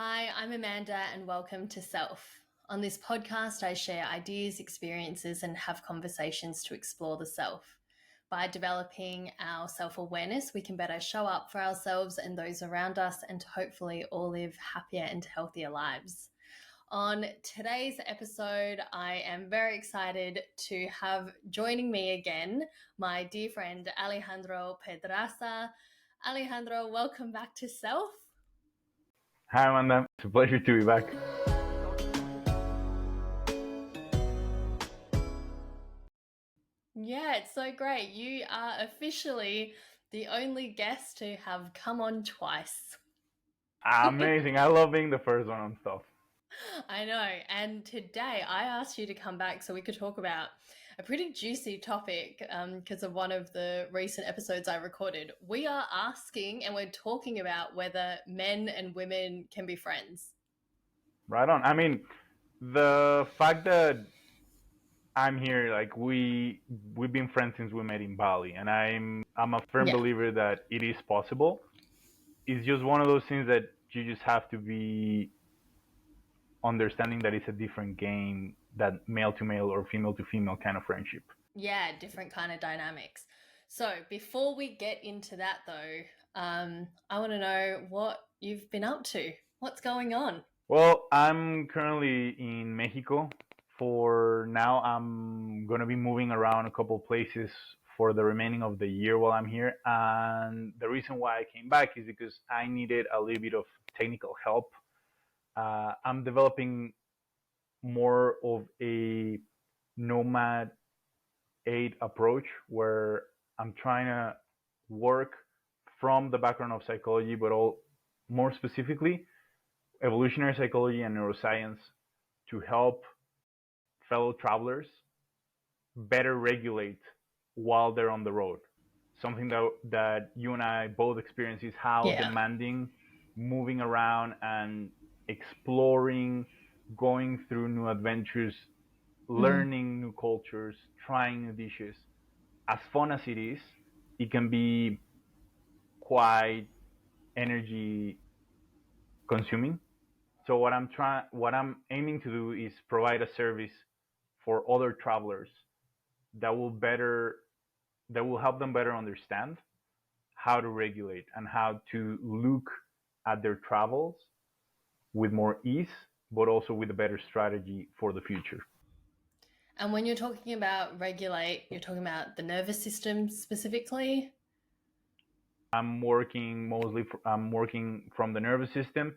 Hi, I'm Amanda and welcome to Self. On this podcast, I share ideas, experiences, and have conversations to explore the self. By developing our self-awareness, we can better show up for ourselves and those around us and hopefully all live happier and healthier lives. On today's episode, I am very excited to have joining me again my dear friend Alejandro Pedraza. Alejandro, welcome back to Self. Hi, Amanda. It's a pleasure to be back. Yeah, it's so great. You are officially the only guest to have come on twice. Amazing. I love being the first one on stuff. I know. And today I asked you to come back so we could talk about a pretty juicy topic because of one of the recent episodes I recorded. We are asking and we're talking about whether men and women can be friends. Right on. I mean, the fact that I'm here, like we've been friends since we met in Bali, and I'm a firm believer that it is possible. It's just one of those things that you just have to be understanding that it's a different game than male to male or female to female kind of friendship. Yeah, different kind of dynamics. So before we get into that though, I want to know what you've been up to. What's going on? Well, I'm currently in Mexico. For now, I'm going to be moving around a couple places for the remaining of the year while I'm here. And the reason why I came back is because I needed a little bit of technical help. I'm developing more of a nomad aid approach where I'm trying to work from the background of psychology, but more specifically, evolutionary psychology and neuroscience to help fellow travelers better regulate while they're on the road. Something that you and I both experience is how demanding moving around and exploring, going through new adventures, learning new cultures, trying new dishes. As fun as it can be quite energy consuming. So what I'm aiming to do is provide a service for other travelers that will help them better understand how to regulate and how to look at their travels with more ease, but also with a better strategy for the future. And when you're talking about regulate, you're talking about the nervous system specifically? I'm working from the nervous system,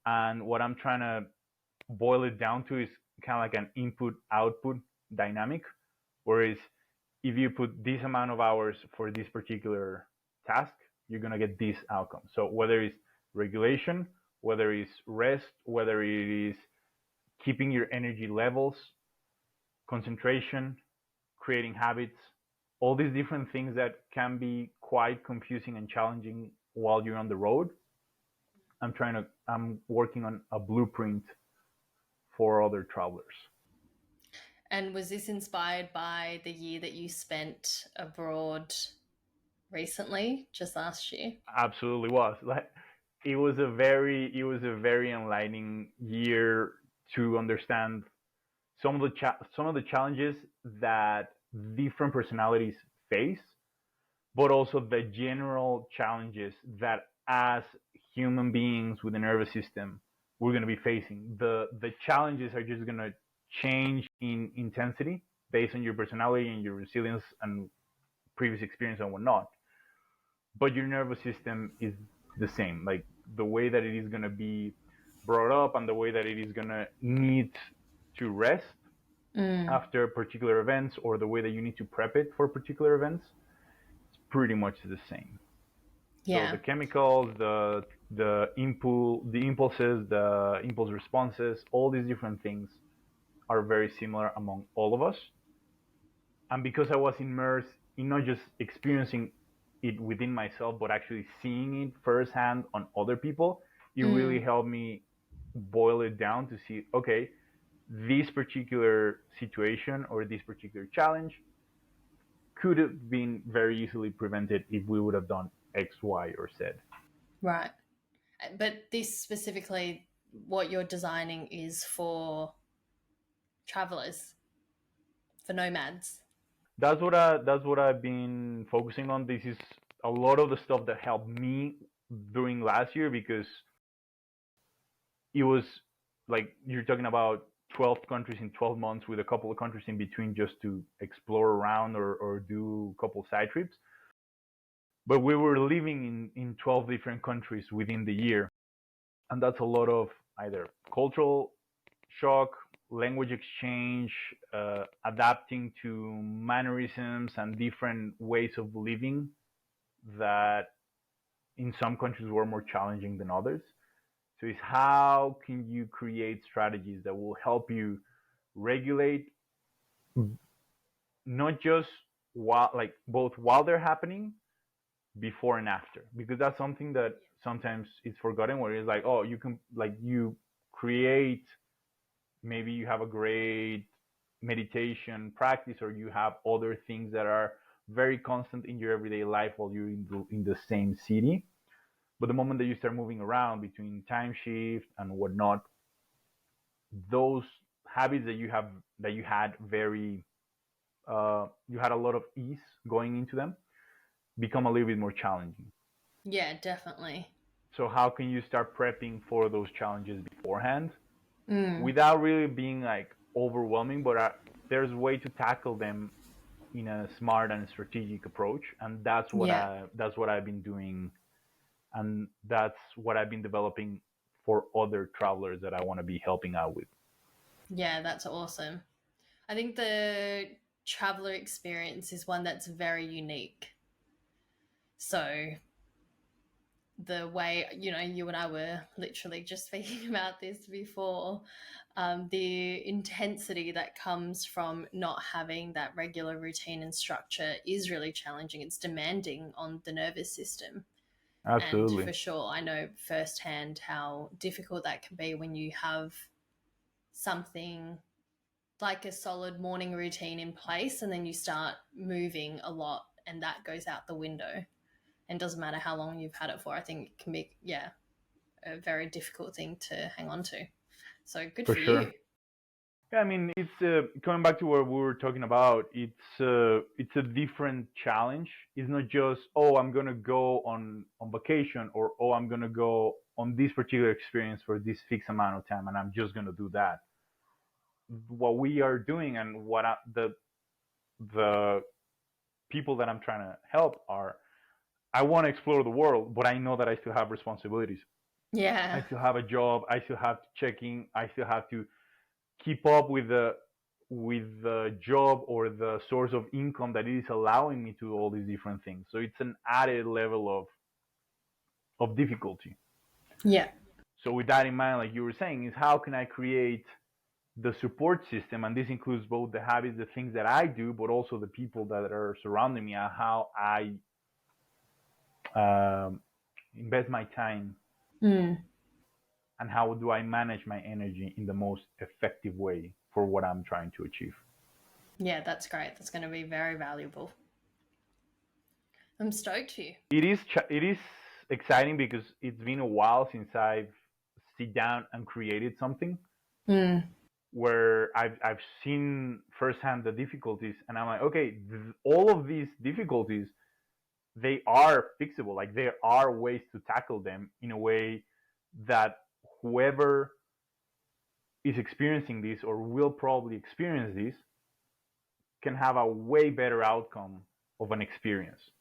and what I'm trying to boil it down to is kind of like an input-output dynamic, whereas if you put this amount of hours for this particular task, you're going to get this outcome. So whether it's regulation, whether it's rest, whether it is keeping your energy levels, concentration, creating habits, all these different things that can be quite confusing and challenging while you're on the road. I'm working on a blueprint for other travelers. And was this inspired by the year that you spent abroad recently, just last year? Absolutely was. It was a very enlightening year to understand some of the challenges that different personalities face, but also the general challenges that as human beings with a nervous system we're going to be facing. The challenges are just going to change in intensity based on your personality and your resilience and previous experience and whatnot. But your nervous system is the same. Like the way that it is going to be brought up and the way that it is going to need to rest after particular events, or the way that you need to prep it for particular events, it's pretty much the same. Yeah. So the chemicals, the impulses, the impulse responses, all these different things are very similar among all of us. And because I was immersed in not just experiencing it within myself, but actually seeing it firsthand on other people, it really helped me boil it down to see, okay, this particular situation or this particular challenge could have been very easily prevented if we would have done X, Y, or Z. Right. But this specifically, what you're designing is for travelers, for nomads. That's what I've been focusing on. This is a lot of the stuff that helped me during last year, because it was like you're talking about 12 countries in 12 months with a couple of countries in between just to explore around or do a couple side trips. But we were living in 12 different countries within the year. And that's a lot of either cultural shock, language exchange, adapting to mannerisms and different ways of living that in some countries were more challenging than others. So it's how can you create strategies that will help you regulate, not just while, like both while they're happening, before and after, because that's something that sometimes it's forgotten, where it's like, oh, you can, like, you create, maybe you have a great meditation practice, or you have other things that are very constant in your everyday life while you're in the same city. But the moment that you start moving around between time shift and whatnot, those habits that you had very you had a lot of ease going into them become a little bit more challenging. Yeah, definitely. So how can you start prepping for those challenges beforehand without really being like overwhelming? But there's a way to tackle them in a smart and strategic approach, and that's what I've been doing, and that's what I've been developing for other travelers that I want to be helping out with. Yeah, that's awesome. I think the traveler experience is one that's very unique. So the way, you and I were literally just speaking about this before, the intensity that comes from not having that regular routine and structure is really challenging. It's demanding on the nervous system. And Absolutely. for sure, I know firsthand how difficult that can be when you have something like a solid morning routine in place and then you start moving a lot and that goes out the window. And doesn't matter how long you've had it for. I think it can be, a very difficult thing to hang on to. So good For for you. sure. Yeah, I mean, it's coming back to what we were talking about. It's a different challenge. It's not just, oh, I'm gonna go on vacation, or oh, I'm gonna go on this particular experience for this fixed amount of time, and I'm just gonna do that. What we are doing, and the people that I'm trying to help are, I want to explore the world, but I know that I still have responsibilities. Yeah. I still have a job. I still have to check in. I still have to keep up with the job or the source of income that is allowing me to do all these different things. So it's an added level of difficulty. Yeah. So with that in mind, like you were saying, is how can I create the support system, and this includes both the habits, the things that I do, but also the people that are surrounding me, and how I um, invest my time, and how do I manage my energy in the most effective way for what I'm trying to achieve. Yeah, that's great. That's going to be very valuable. I'm stoked for you. It is exciting because it's been a while since I've sit down and created something where I've seen firsthand the difficulties, and I'm like, okay, all of these difficulties, they are fixable. Like, there are ways to tackle them in a way that whoever is experiencing this or will probably experience this can have a way better outcome of an experience.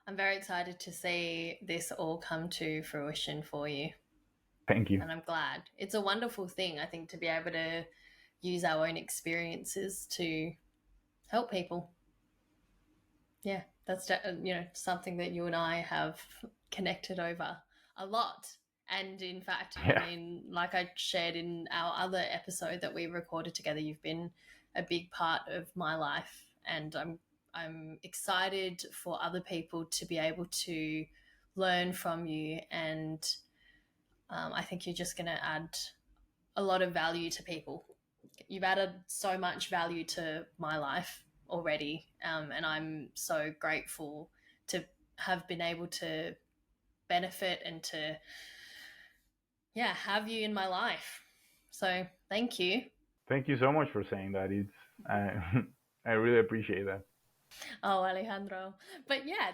I'm very excited to see this all come to fruition for you. Thank you. And I'm glad. It's a wonderful thing, I think, to be able to use our own experiences to help people. Yeah, that's something that you and I have connected over a lot. And in fact, Yeah. I mean, like I shared in our other episode that we recorded together, you've been a big part of my life, and I'm excited for other people to be able to learn from you. And I think you're just going to add a lot of value to people. You've added so much value to my life already, and I'm so grateful to have been able to benefit and to have you in my life. So thank you. Thank you so much for saying that. I really appreciate that. Oh, Alejandro. But yeah,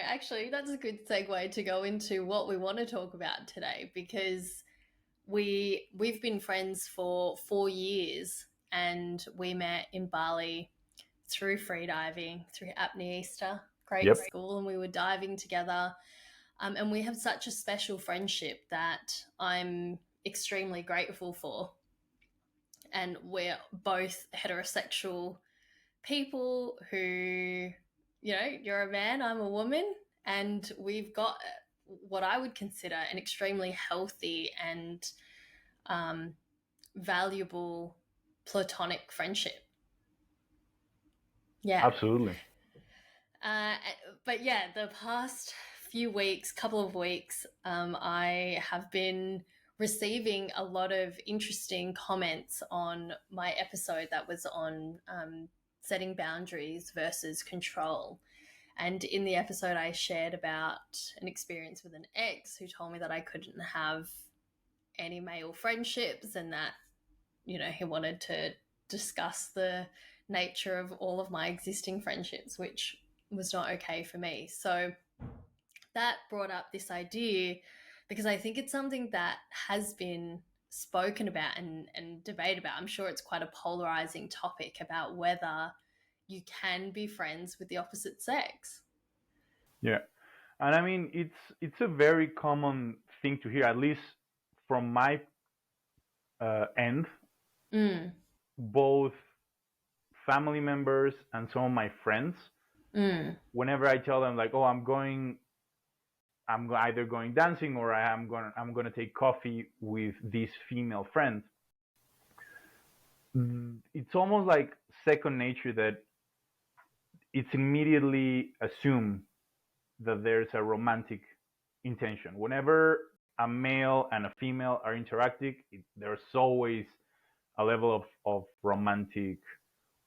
actually, that's a good segue to go into what we want to talk about today, because we've been friends for 4 years, and we met in Bali through freediving, through apneista, grade Yep. school, and we were diving together. And we have such a special friendship that I'm extremely grateful for. And we're both heterosexual people who, you're a man, I'm a woman, and we've got what I would consider an extremely healthy and valuable platonic friendship. Yeah. Absolutely. But yeah, the past couple of weeks, I have been receiving a lot of interesting comments on my episode that was on setting boundaries versus control. And in the episode, I shared about an experience with an ex who told me that I couldn't have any male friendships, and that, he wanted to discuss the nature of all of my existing friendships, which was not okay for me. So that brought up this idea, because I think it's something that has been spoken about and debated about. I'm sure it's quite a polarizing topic about whether you can be friends with the opposite sex. Yeah. And I mean, it's a very common thing to hear, at least from my end. Mm. Both family members and some of my friends, whenever I tell them like, oh, I'm either going dancing or I'm going to take coffee with this female friend, it's almost like second nature that it's immediately assumed that there's a romantic intention. Whenever a male and a female are interacting, there's always a level of romantic,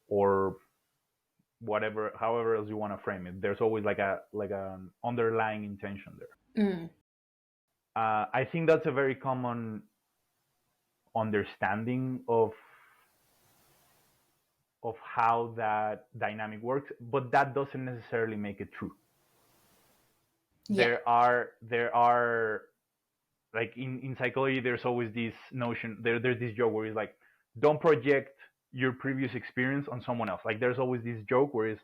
or whatever, however else you want to frame it. There's always like an underlying intention there. I think that's a very common understanding of how that dynamic works, but that doesn't necessarily make it true. Yeah. There are like in psychology, there's always this notion, there's this joke where it's like, don't project your previous experience on someone else. Like there's always this joke where it's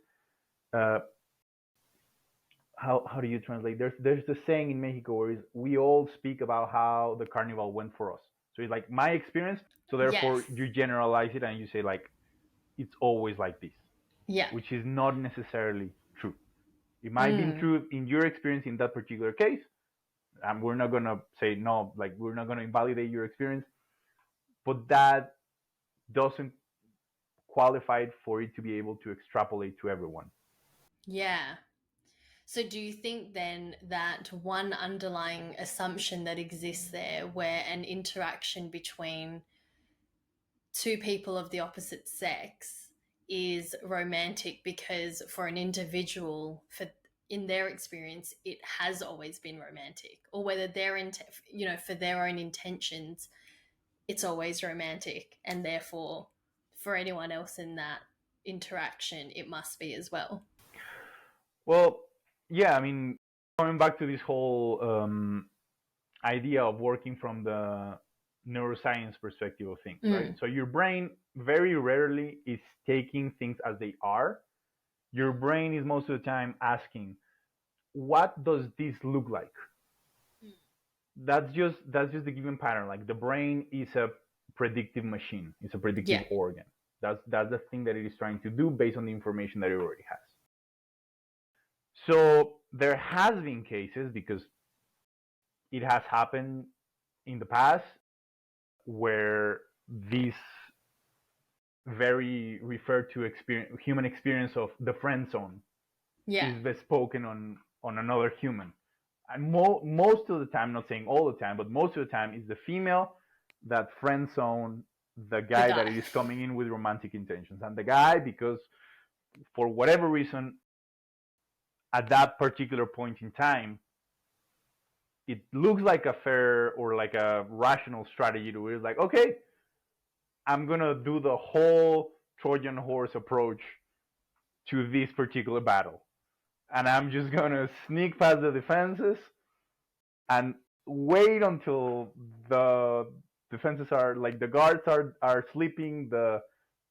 how do you translate? There's the saying in Mexico where we all speak about how the carnival went for us. So it's like my experience, so therefore Yes. you generalize it and you say like it's always like this. Yeah. Which is not necessarily true. It might be true in your experience in that particular case, and we're not gonna say no, like we're not gonna invalidate your experience, but that doesn't qualify for it to be able to extrapolate to everyone. Yeah. So do you think then that one underlying assumption that exists there, where an interaction between two people of the opposite sex is romantic because for an individual, in their experience, it has always been romantic, or whether for their own intentions, it's always romantic, and therefore for anyone else in that interaction, it must be as well? Well, yeah, I mean, coming back to this whole idea of working from the neuroscience perspective of things, right? So your brain very rarely is taking things as they are. Your brain is most of the time asking, what does this look like? That's just the given pattern. Like the brain is a predictive machine. It's a predictive organ. That's the thing that it is trying to do based on the information that it already has. So there has been cases, because it has happened in the past, where this very referred to human experience of the friend zone is bespoken on another human. And most of the time, not saying all the time, but most of the time, is the female that friend zone the guy that is coming in with romantic intentions. And the guy, because for whatever reason, at that particular point in time, it looks like a fair or like a rational strategy to it. It's like, okay, I'm gonna do the whole Trojan horse approach to this particular battle, and I'm just gonna sneak past the defenses and wait until the defenses are like the guards are sleeping, the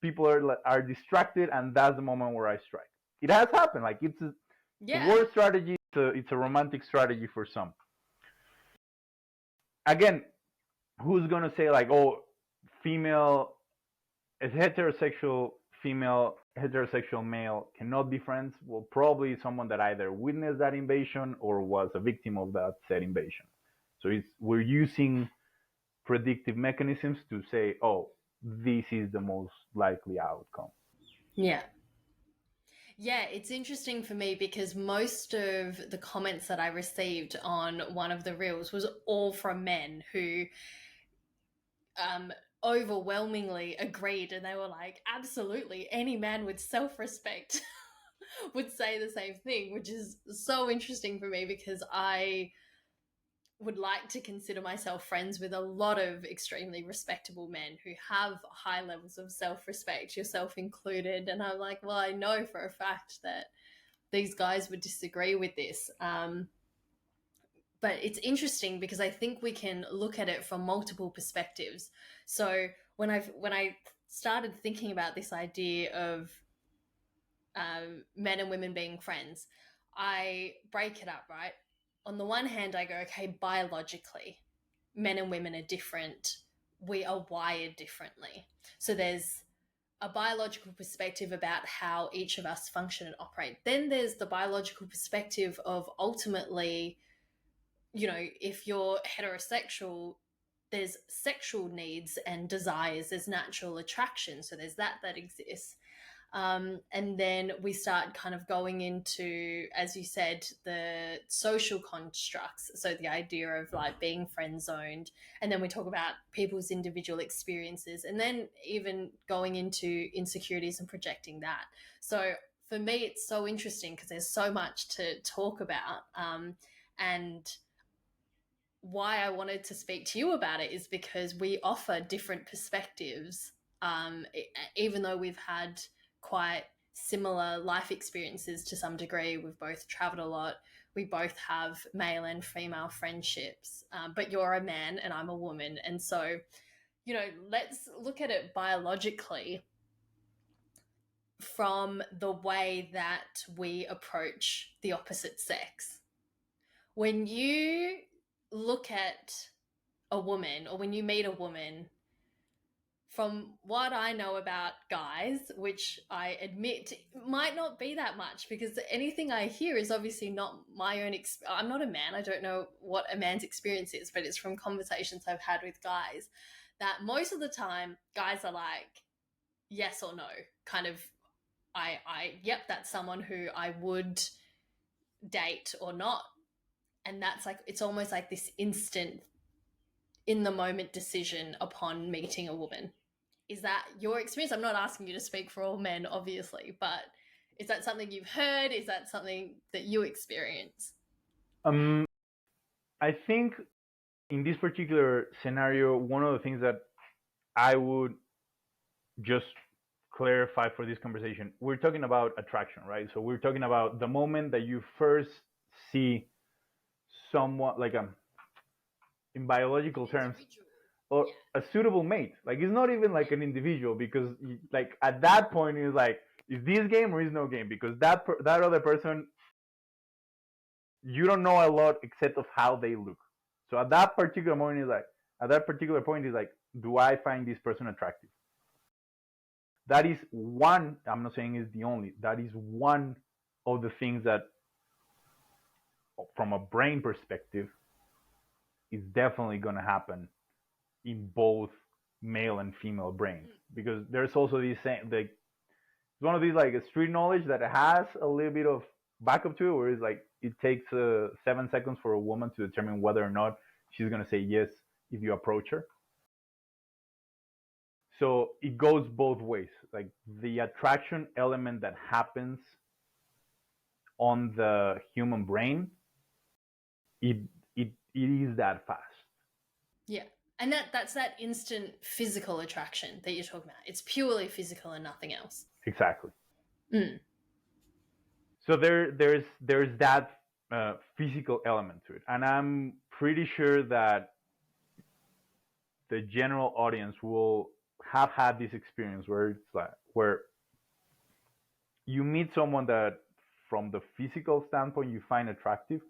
people are distracted, and that's the moment where I strike. It has happened. Like it's a war strategy. It's a romantic strategy for some. Again, who's gonna say like, oh, female is heterosexual female, heterosexual male cannot be friends? Well, probably someone that either witnessed that invasion or was a victim of that said invasion. So we're using predictive mechanisms to say, oh, this is the most likely outcome. Yeah. Yeah, it's interesting for me because most of the comments that I received on one of the reels was all from men who overwhelmingly agreed, and they were like, absolutely, any man with self-respect would say the same thing, which is so interesting for me because I would like to consider myself friends with a lot of extremely respectable men who have high levels of self-respect, yourself included. And I'm like, well, I know for a fact that these guys would disagree with this. But it's interesting because I think we can look at it from multiple perspectives. So when I started thinking about this idea of men and women being friends, I break it up, right? On the one hand, I go, okay, biologically, men and women are different. We are wired differently. So there's a biological perspective about how each of us function and operate. Then there's the biological perspective of ultimately, you know, if you're heterosexual, there's sexual needs and desires, there's natural attraction. So there's that exists. And then we start kind of going into, as you said, the social constructs. So the idea of like being friend zoned. And then we talk about people's individual experiences, and then even going into insecurities and projecting that. So for me, it's so interesting because there's so much to talk about. And why I wanted to speak to you about it is because we offer different perspectives, even though we've had quite similar life experiences to some degree. We've both traveled a lot. We both have male and female friendships, but you're a man and I'm a woman. And so, you know, let's look at it biologically from the way that we approach the opposite sex. When you look at a woman or when you meet a woman, from what I know about guys, which I admit might not be that much because anything I hear is obviously not my own I'm not a man. I don't know what a man's experience is, but it's from conversations I've had with guys that most of the time guys are like, yes or no, kind of, yep, that's someone who I would date or not. And that's like, it's almost like this instant in the moment decision upon meeting a woman. Is that your experience? I'm not asking you to speak for all men, obviously, but is that something you've heard? Is that something that you experience? I think in this particular scenario, one of the things that I would just clarify for this conversation, we're talking about attraction, right? So we're talking about the moment that you first see someone, like in biological terms, or a suitable mate. Like it's not even like an individual, because like at that point it's like, is this game or is no game? Because that other person, you don't know a lot except of how they look. So at that particular moment is like, at that particular point is like, do I find this person attractive? That is one, I'm not saying it's the only, that is one of the things that from a brain perspective is definitely going to happen in both male and female brains, because there's also these same, like, it's one of these like street knowledge that has a little bit of backup to it, where it's like it takes 7 seconds for a woman to determine whether or not she's going to say yes if you approach her. So it goes both ways. Like the attraction element that happens on the human brain, it it is that fast. Yeah. And that's that instant physical attraction that you're talking about. It's purely physical and nothing else. Exactly. Mm. So there's that physical element to it, and I'm pretty sure that the general audience will have had this experience where it's like where you meet someone that from the physical standpoint you find attractive,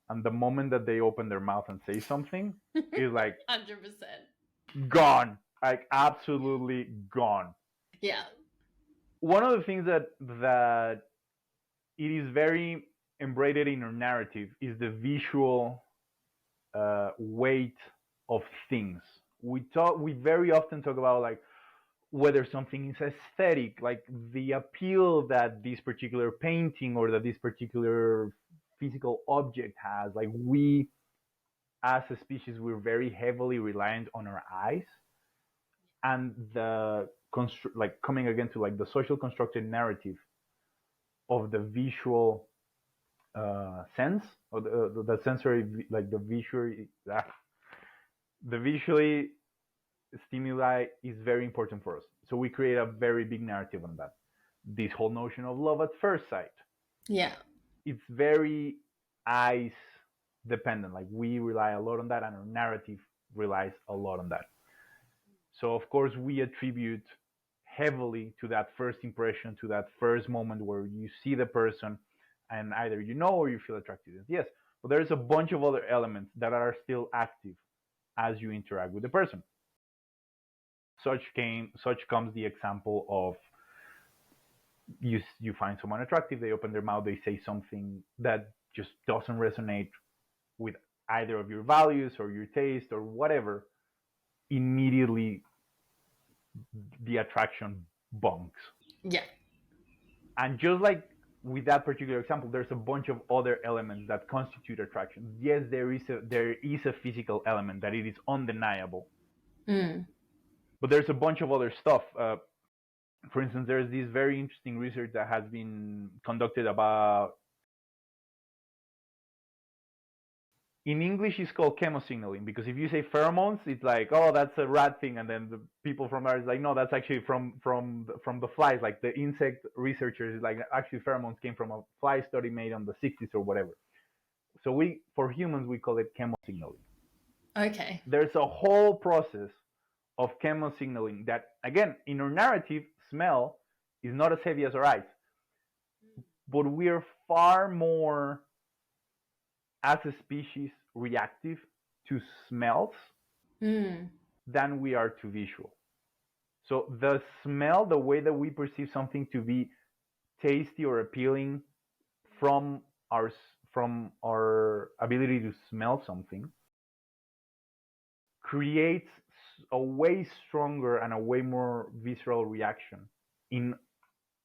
and the moment that they open their mouth and say something is like 100%. gone, like absolutely gone. Yeah. One of the things that it is very embedded in our narrative is the visual weight of things. We very often talk about like whether something is aesthetic, like the appeal that this particular painting or that this particular physical object has. Like we, as a species, we're very heavily reliant on our eyes, and the like coming again to like the social constructed narrative of the visual sense or the sensory, like the visually stimuli is very important for us. So we create a very big narrative on that. This whole notion of love at first sight. Yeah. It's very eyes dependent. Like we rely a lot on that, and our narrative relies a lot on that. So of course we attribute heavily to that first impression, to that first moment where you see the person and either you know or you feel attracted. Yes, but there's a bunch of other elements that are still active as you interact with the person. Such comes the example of you find someone attractive, they open their mouth, they say something that just doesn't resonate with either of your values or your taste or whatever, immediately the attraction bunks. Yeah. And just like with that particular example, there's a bunch of other elements that constitute attraction. Yes, there is a physical element that it is undeniable. Mm. But there's a bunch of other stuff. For instance, there's this very interesting research that has been conducted about, in English it's called chemosignalling, because if you say pheromones, it's like, oh, that's a rat thing, and then the people from there is like, no, that's actually from the flies. Like the insect researchers is like, actually pheromones came from a fly study made on the 60s or whatever. So for humans we call it chemosignalling. Okay. There's a whole process of chemosignalling that, again, in our narrative, smell is not as heavy as our eyes, but we are far more, as a species, reactive to smells than we are to visual. So the smell, the way that we perceive something to be tasty or appealing from our ability to smell something, creates a way stronger and a way more visceral reaction in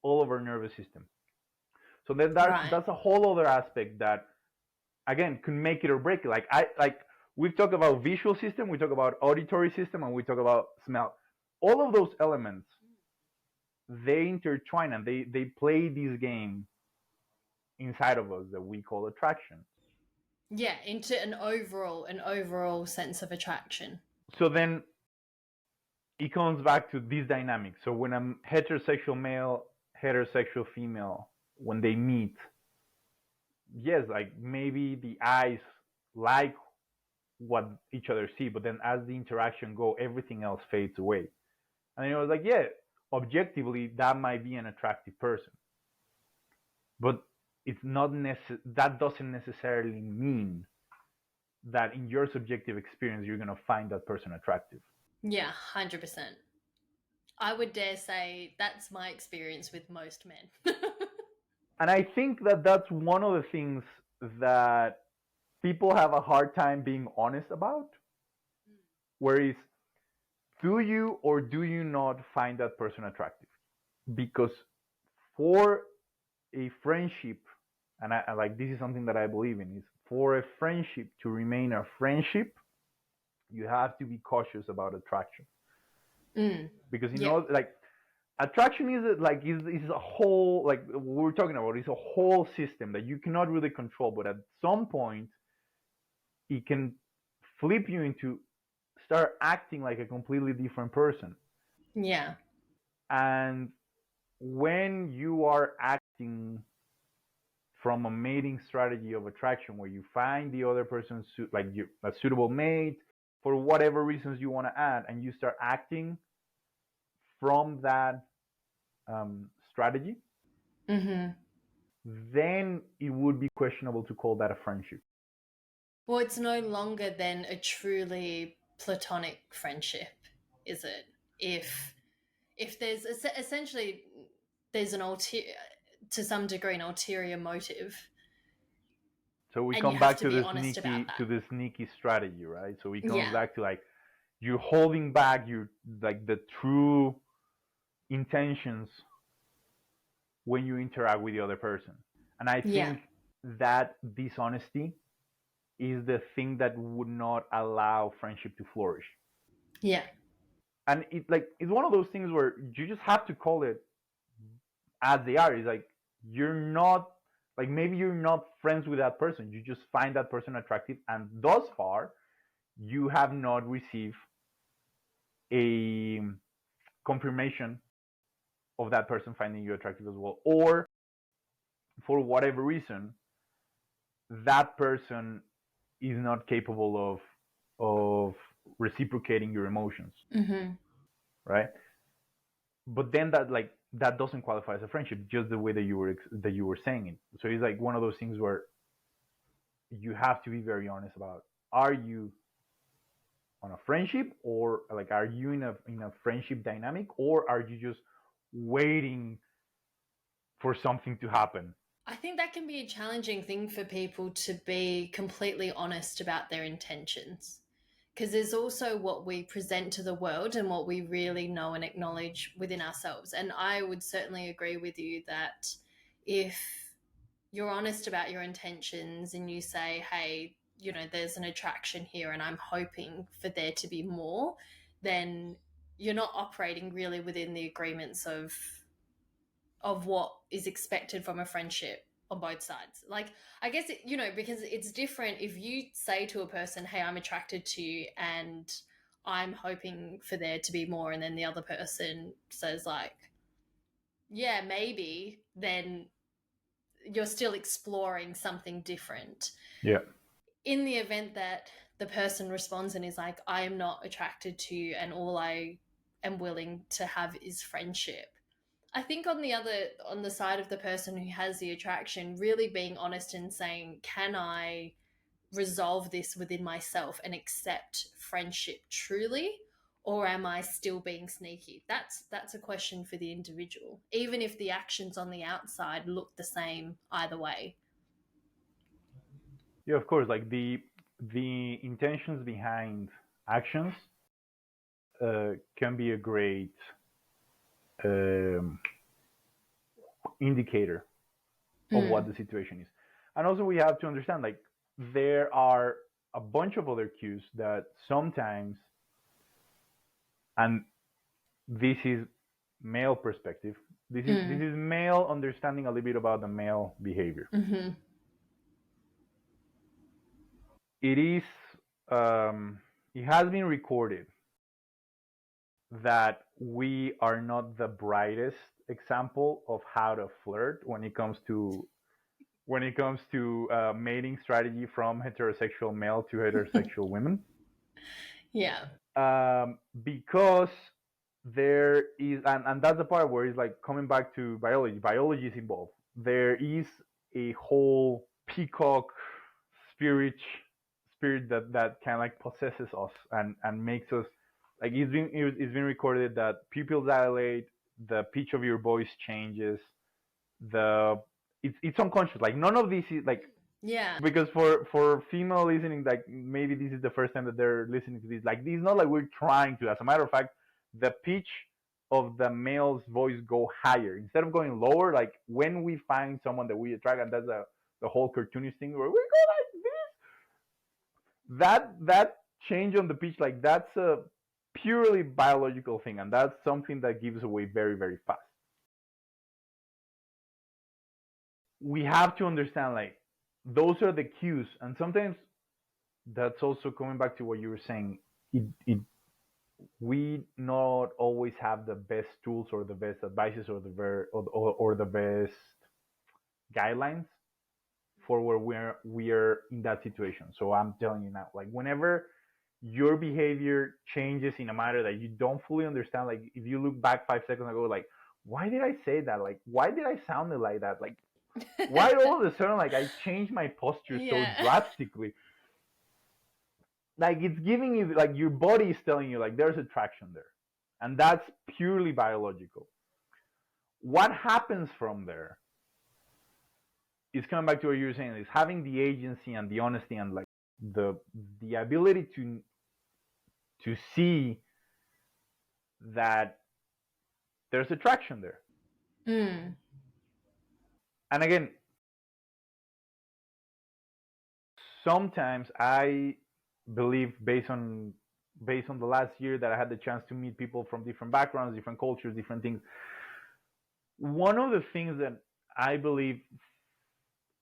all of our nervous system. So that's a whole other aspect that, again, can make it or break it. Like we talk about visual system, we talk about auditory system, and we talk about smell. All of those elements, they intertwine and they play this game inside of us that we call attraction. Yeah, into an overall sense of attraction. So then it comes back to this dynamic. So when a heterosexual male, heterosexual female, when they meet, yes, like maybe the eyes like what each other see, but then as the interaction go, everything else fades away. And I was like, yeah, objectively that might be an attractive person, but it's not that doesn't necessarily mean that in your subjective experience you're going to find that person attractive. Yeah, 100%. I would dare say that's my experience with most men. And I think that that's one of the things that people have a hard time being honest about. Whereas, do you or do you not find that person attractive? Because for a friendship, and I like, this is something that I believe in, is for a friendship to remain a friendship, you have to be cautious about attraction. Because like attraction is a whole, like what we're talking about, is a whole system that you cannot really control, but at some point it can flip you into start acting like a completely different person. Yeah. And when you are acting from a mating strategy of attraction, where you find the other person like you a suitable mate for whatever reasons you want to add, and you start acting from that strategy, Mm-hmm. then it would be questionable to call that a friendship. Well, it's no longer then a truly platonic friendship, is it? If there's essentially there's an to some degree an ulterior motive, So we and you come have back to be honest about that. to the sneaky strategy, right? So it comes Yeah. back to like you're holding back your like the true intentions when you interact with the other person. And I Yeah. think that dishonesty is the thing that would not allow friendship to flourish. Yeah. And it's one of those things where you just have to call it as they are. It's like you're not like maybe you're not friends with that person. You just find that person attractive, and thus far you have not received a confirmation of that person finding you attractive as well. Or for whatever reason, that person is not capable of reciprocating your emotions, Mm-hmm. right? But then that doesn't qualify as a friendship, just the way that you were saying it. So it's like one of those things where you have to be very honest about: are you on a friendship, or like are you in a friendship dynamic, or are you just waiting for something to happen? I think that can be a challenging thing for people to be completely honest about their intentions. Because there's also what we present to the world and what we really know and acknowledge within ourselves. And I would certainly agree with you that if you're honest about your intentions and you say, hey, there's an attraction here and I'm hoping for there to be more, then you're not operating really within the agreements of what is expected from a friendship on both sides. Like, I guess, because it's different if you say to a person, hey, I'm attracted to you and I'm hoping for there to be more, and then the other person says, like, yeah, maybe, then you're still exploring something different. Yeah. In the event that the person responds and is like, I am not attracted to you and all I am willing to have is friendship, I think on the side of the person who has the attraction, really being honest and saying, can I resolve this within myself and accept friendship truly, or am I still being sneaky? That's a question for the individual, even if the actions on the outside look the same either way. Yeah, of course. Like the intentions behind actions can be a great um, indicator of what the situation is. And also, we have to understand like there are a bunch of other cues that sometimes, and this is male perspective. This is male understanding a little bit about the male behavior. Mm-hmm. It is it has been recorded that we are not the brightest example of how to flirt when it comes to mating strategy from heterosexual male to heterosexual women. Yeah. Because there is, and that's the part where it's like coming back to biology. Biology is involved. There is a whole peacock spirit spirit that kind of like possesses us and makes us like it's been recorded that pupils dilate, the pitch of your voice changes, the it's unconscious. Like none of this is like Yeah. because for female listening, like maybe this is the first time that they're listening to this. Like this is not like we're trying to. As a matter of fact, the pitch of the male's voice go higher instead of going lower. Like when we find someone that we attract, and that's the whole cartoonish thing where we go like this. That change on the pitch, like that's a purely biological thing, and that's something that gives away very very fast. We have to understand like those are the cues, and sometimes that's also coming back to what you were saying. We not always have the best tools or the best advices or or the best guidelines for where we are in that situation. So I'm telling you now, like whenever your behavior changes in a matter that you don't fully understand, like if you look back 5 seconds ago, like why did I say that? Like why did I sound like that? Like why all of a sudden like I changed my posture so Yeah. drastically? Like it's giving you like your body is telling you like there's attraction there, and that's purely biological. What happens from there is coming back to what you were saying, is having the agency and the honesty and like the the ability to see that there's attraction there. Mm. And again, sometimes I believe based on the last year that I had the chance to meet people from different backgrounds, different cultures, different things. One of the things that I believe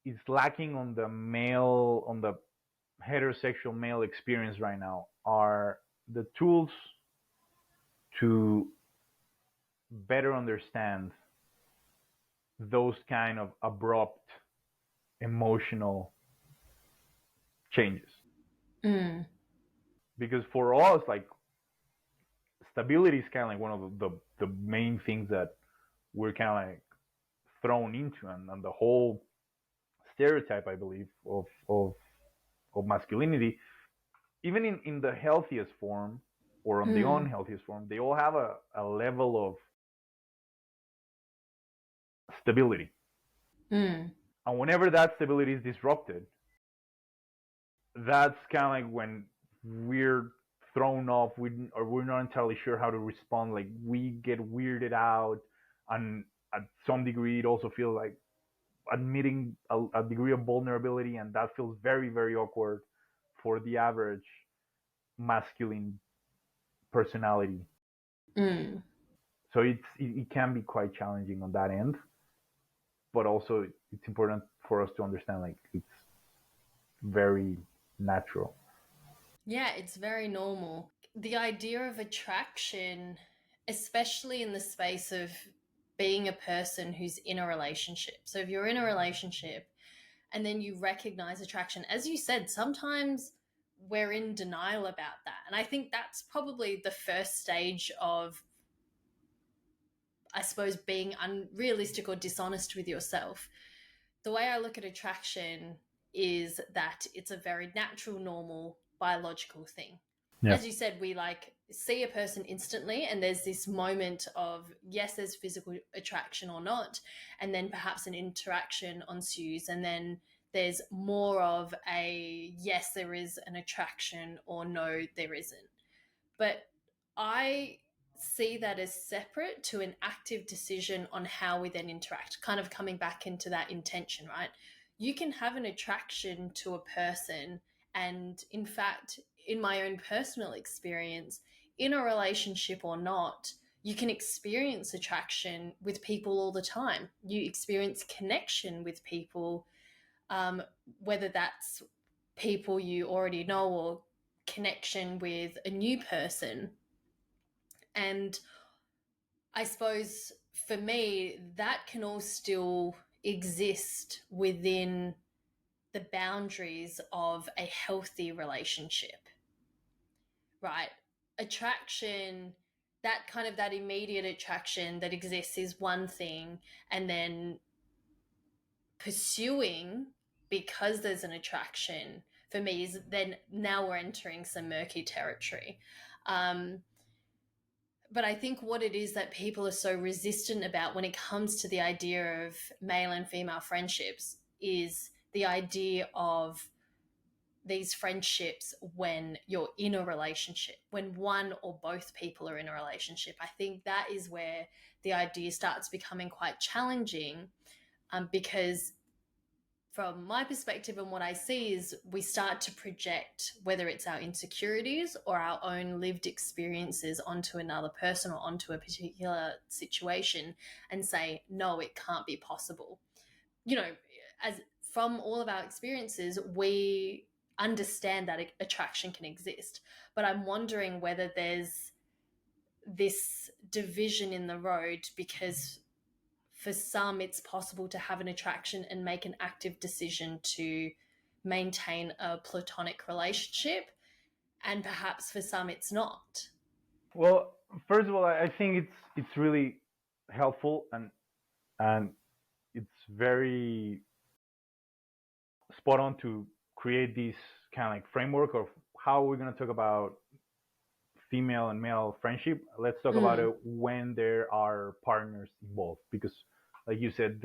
is lacking on the heterosexual male experience right now are the tools to better understand those kind of abrupt emotional changes. Mm. Because for us, like stability is kind of like one of the main things that we're kind of like thrown into, and the whole stereotype, I believe, of masculinity, even in the healthiest form or on the Mm. unhealthiest form, they all have a level of stability. Mm. And whenever that stability is disrupted, that's kind of like when we're thrown off, or we're not entirely sure how to respond. Like we get weirded out, and at some degree, it also feels like admitting a degree of vulnerability, and that feels very, very awkward for the average masculine personality. Mm. So it can be quite challenging on that end, but also it's important for us to understand like it's very natural. Yeah, it's very normal. The idea of attraction, especially in the space of being a person who's in a relationship. So if you're in a relationship and then you recognize attraction, as you said, sometimes we're in denial about that. And I think that's probably the first stage of, I suppose, being unrealistic or dishonest with yourself. The way I look at attraction is that it's a very natural, normal, biological thing. Yeah. As you said, we like see a person instantly, and there's this moment of yes, there's physical attraction or not, and then perhaps an interaction ensues, and then there's more of a yes, there is an attraction, or no, there isn't. But I see that as separate to an active decision on how we then interact, kind of coming back into that intention, right? You can have an attraction to a person, and in fact, in my own personal experience, in a relationship or not, you can experience attraction with people all the time. You experience connection with people, um, whether that's people you already know or connection with a new person. And I suppose for me, that can all still exist within the boundaries of a healthy relationship, right? Attraction, that kind of that immediate attraction that exists is one thing, and then pursuing because there's an attraction for me is then now we're entering some murky territory. Um, but I think what it is that people are so resistant about when it comes to the idea of male and female friendships is the idea of these friendships when you're in a relationship, when one or both people are in a relationship. I think that is where the idea starts becoming quite challenging, because from my perspective and what I see is we start to project whether it's our insecurities or our own lived experiences onto another person or onto a particular situation and say, no, it can't be possible. You know, as from all of our experiences, we understand that attraction can exist. But I'm wondering whether there's this division in the road, because for some it's possible to have an attraction and make an active decision to maintain a platonic relationship, and perhaps for some it's not. Well, first of all, I think it's really helpful, and it's very spot on to create this kind of like framework of how we're going to talk about female and male friendship. Let's talk about it when there are partners involved, because like you said,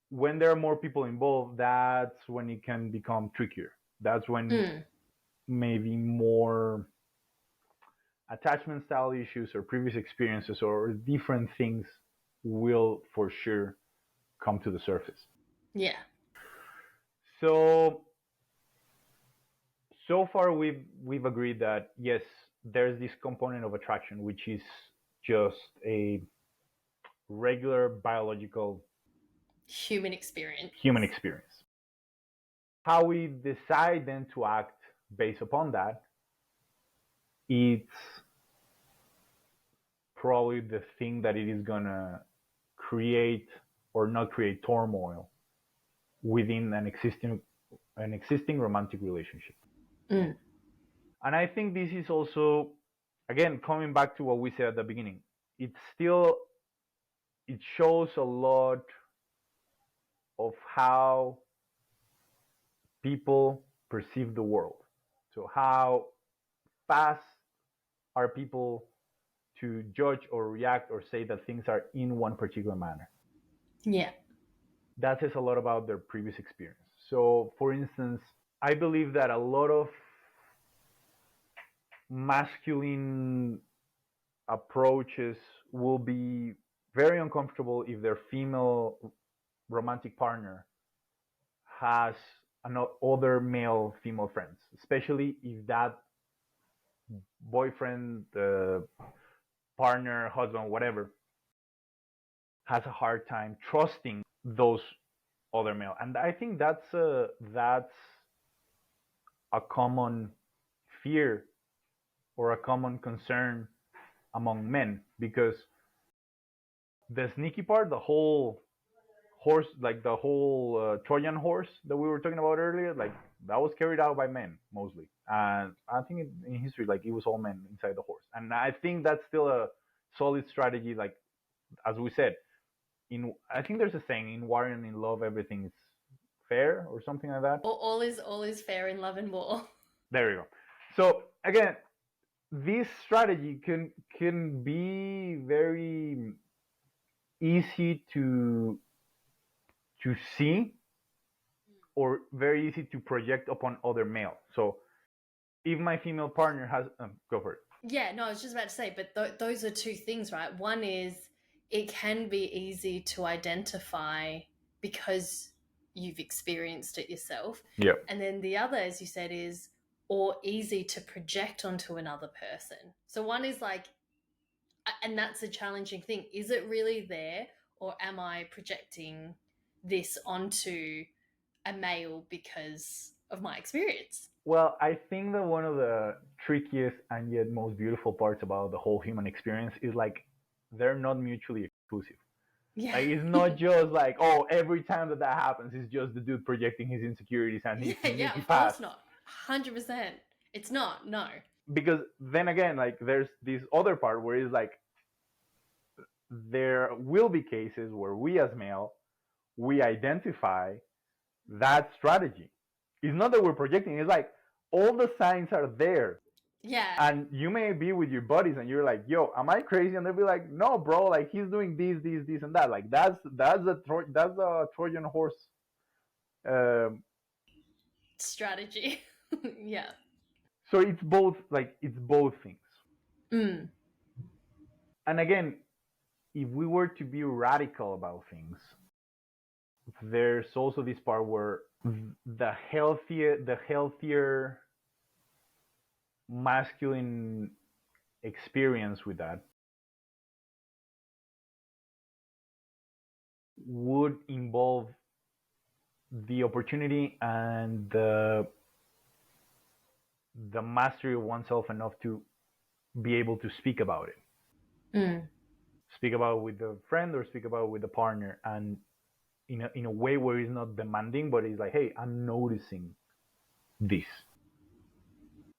when there are more people involved, that's when it can become trickier. That's when maybe more attachment style issues or previous experiences or different things will for sure come to the surface. Yeah. So far we've agreed that yes, there's this component of attraction, which is just a regular biological human experience. How we decide then to act based upon that, it's probably the thing that it is gonna create or not create turmoil within an existing romantic relationship. And I think this is also, again, coming back to what we said at the beginning, it shows a lot of how people perceive the world. So how fast are people to judge or react or say that things are in one particular manner. Yeah. That says a lot about their previous experience. So, for instance, I believe that a lot of masculine approaches will be very uncomfortable if their female romantic partner has other male female friends, especially if that boyfriend, partner, husband, whatever, has a hard time trusting those other male. And I think that's a common fear or a common concern among men, because the sneaky part, the whole horse, like the whole Trojan horse that we were talking about earlier, like that was carried out by men mostly. And I think in history, like it was all men inside the horse. And I think that's still a solid strategy. Like, as we said, I think there's a saying, in war and in love, everything is fair or something like that. All is fair in love and war. There you go. So again, this strategy can be very easy to see, or very easy to project upon other male. So if my female partner has, go for it. Yeah, no, I was just about to say, but those are two things, right? One is it can be easy to identify because you've experienced it yourself. Yeah. And then the other, as you said, is or easy to project onto another person. So one is like, and that's a challenging thing. Is it really there, or am I projecting this onto a male because of my experience? Well, I think that one of the trickiest and yet most beautiful parts about the whole human experience is like they're not mutually exclusive. Yeah. Like it's not just like, oh, every time that happens, it's just the dude projecting his insecurities and his sneaky past. Of course not. 100%. It's not, no. Because then again, like there's this other part where it's like there will be cases where we as male, we identify that strategy. It's not that we're projecting, it's like all the signs are there. Yeah. And you may be with your buddies and you're like, yo, am I crazy? And they'll be like, no, bro, like he's doing this, and that. Like that's a Trojan horse strategy. Yeah. So it's both things. And again, if we were to be radical about things, there's also this part where the healthier masculine experience with that would involve the opportunity and the mastery of oneself enough to be able to speak about it. Speak about it with a friend or speak about it with a partner, and in a way where it's not demanding, but it's like, hey, I'm noticing this.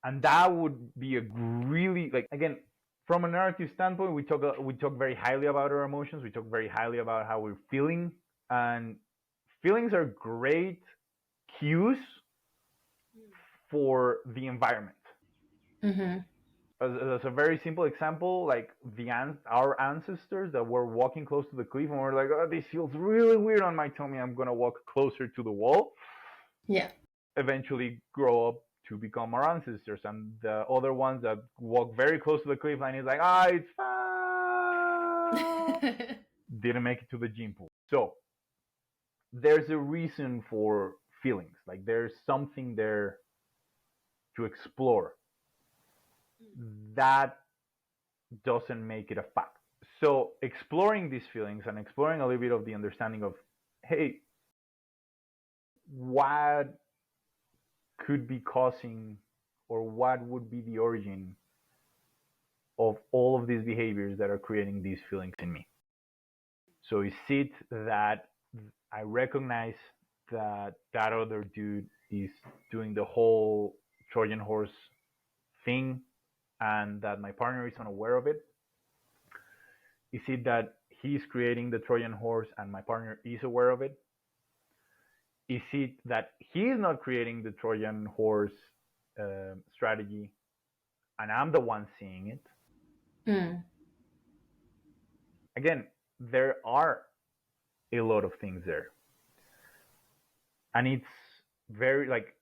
And that would be a really, like, again, from a narrative standpoint, we talk very highly about our emotions. We talk very highly about how we're feeling, and feelings are great cues for the environment. As a very simple example, like our ancestors that were walking close to the cliff and were like, oh, this feels really weird on my tummy, I'm gonna walk closer to the wall. Yeah. Eventually grow up to become our ancestors, and the other ones that walk very close to the cliff line is like, it's fine. Didn't make it to the gene pool. So there's a reason for feelings. Like there's something there to explore. That doesn't make it a fact. So exploring these feelings and exploring a little bit of the understanding of, hey, what could be causing, or what would be the origin of all of these behaviors that are creating these feelings in me. So is it that I recognize that that other dude is doing the whole Trojan horse thing and that my partner is unaware of it? Is it that he's creating the Trojan horse and my partner is aware of it? Is it that he's not creating the Trojan horse strategy and I'm the one seeing it? Again, there are a lot of things there. And it's very, like,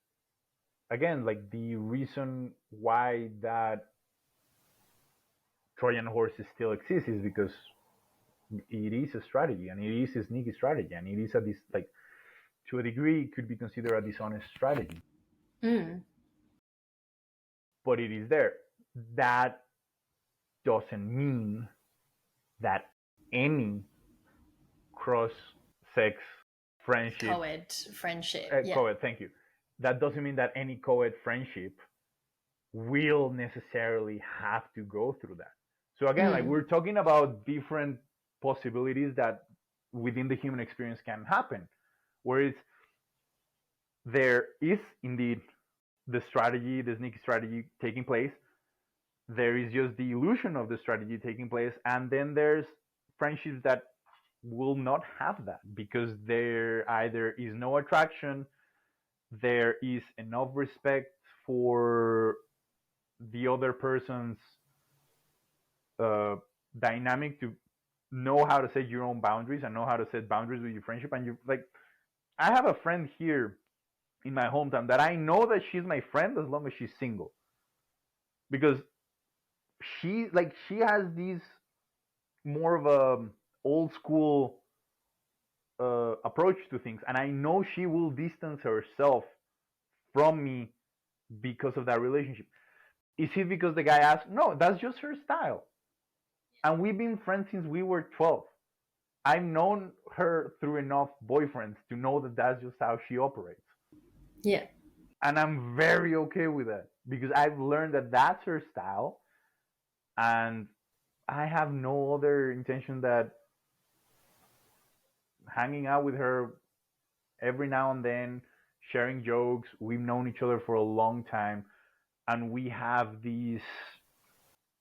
again, like the reason why that Trojan horse still exists is because it is a strategy, and it is a sneaky strategy, and it is like, to a degree, it could be considered a dishonest strategy. But it is there. That doesn't mean that any cross-sex friendship, co-ed friendship, co-ed, thank you. That doesn't mean that any co-ed friendship will necessarily have to go through that. So again, like, we're talking about different possibilities that within the human experience can happen. Whereas there is indeed the strategy, the sneaky strategy taking place. There is just the illusion of the strategy taking place. And then there's friendships that will not have that because there either is no attraction, there is enough respect for the other person's dynamic to know how to set your own boundaries and know how to set boundaries with your friendship. And you, like, I have a friend here in my hometown that I know that she's my friend as long as she's single, because she has these more of a old school approach to things, and I know she will distance herself from me because of that relationship. Is it because the guy asked? No, that's just her style. And we've been friends since we were 12. I've known her through enough boyfriends to know that that's just how she operates. Yeah. And I'm very okay with that because I've learned that that's her style. And I have no other intention that hanging out with her every now and then, sharing jokes. We've known each other for a long time. And we have this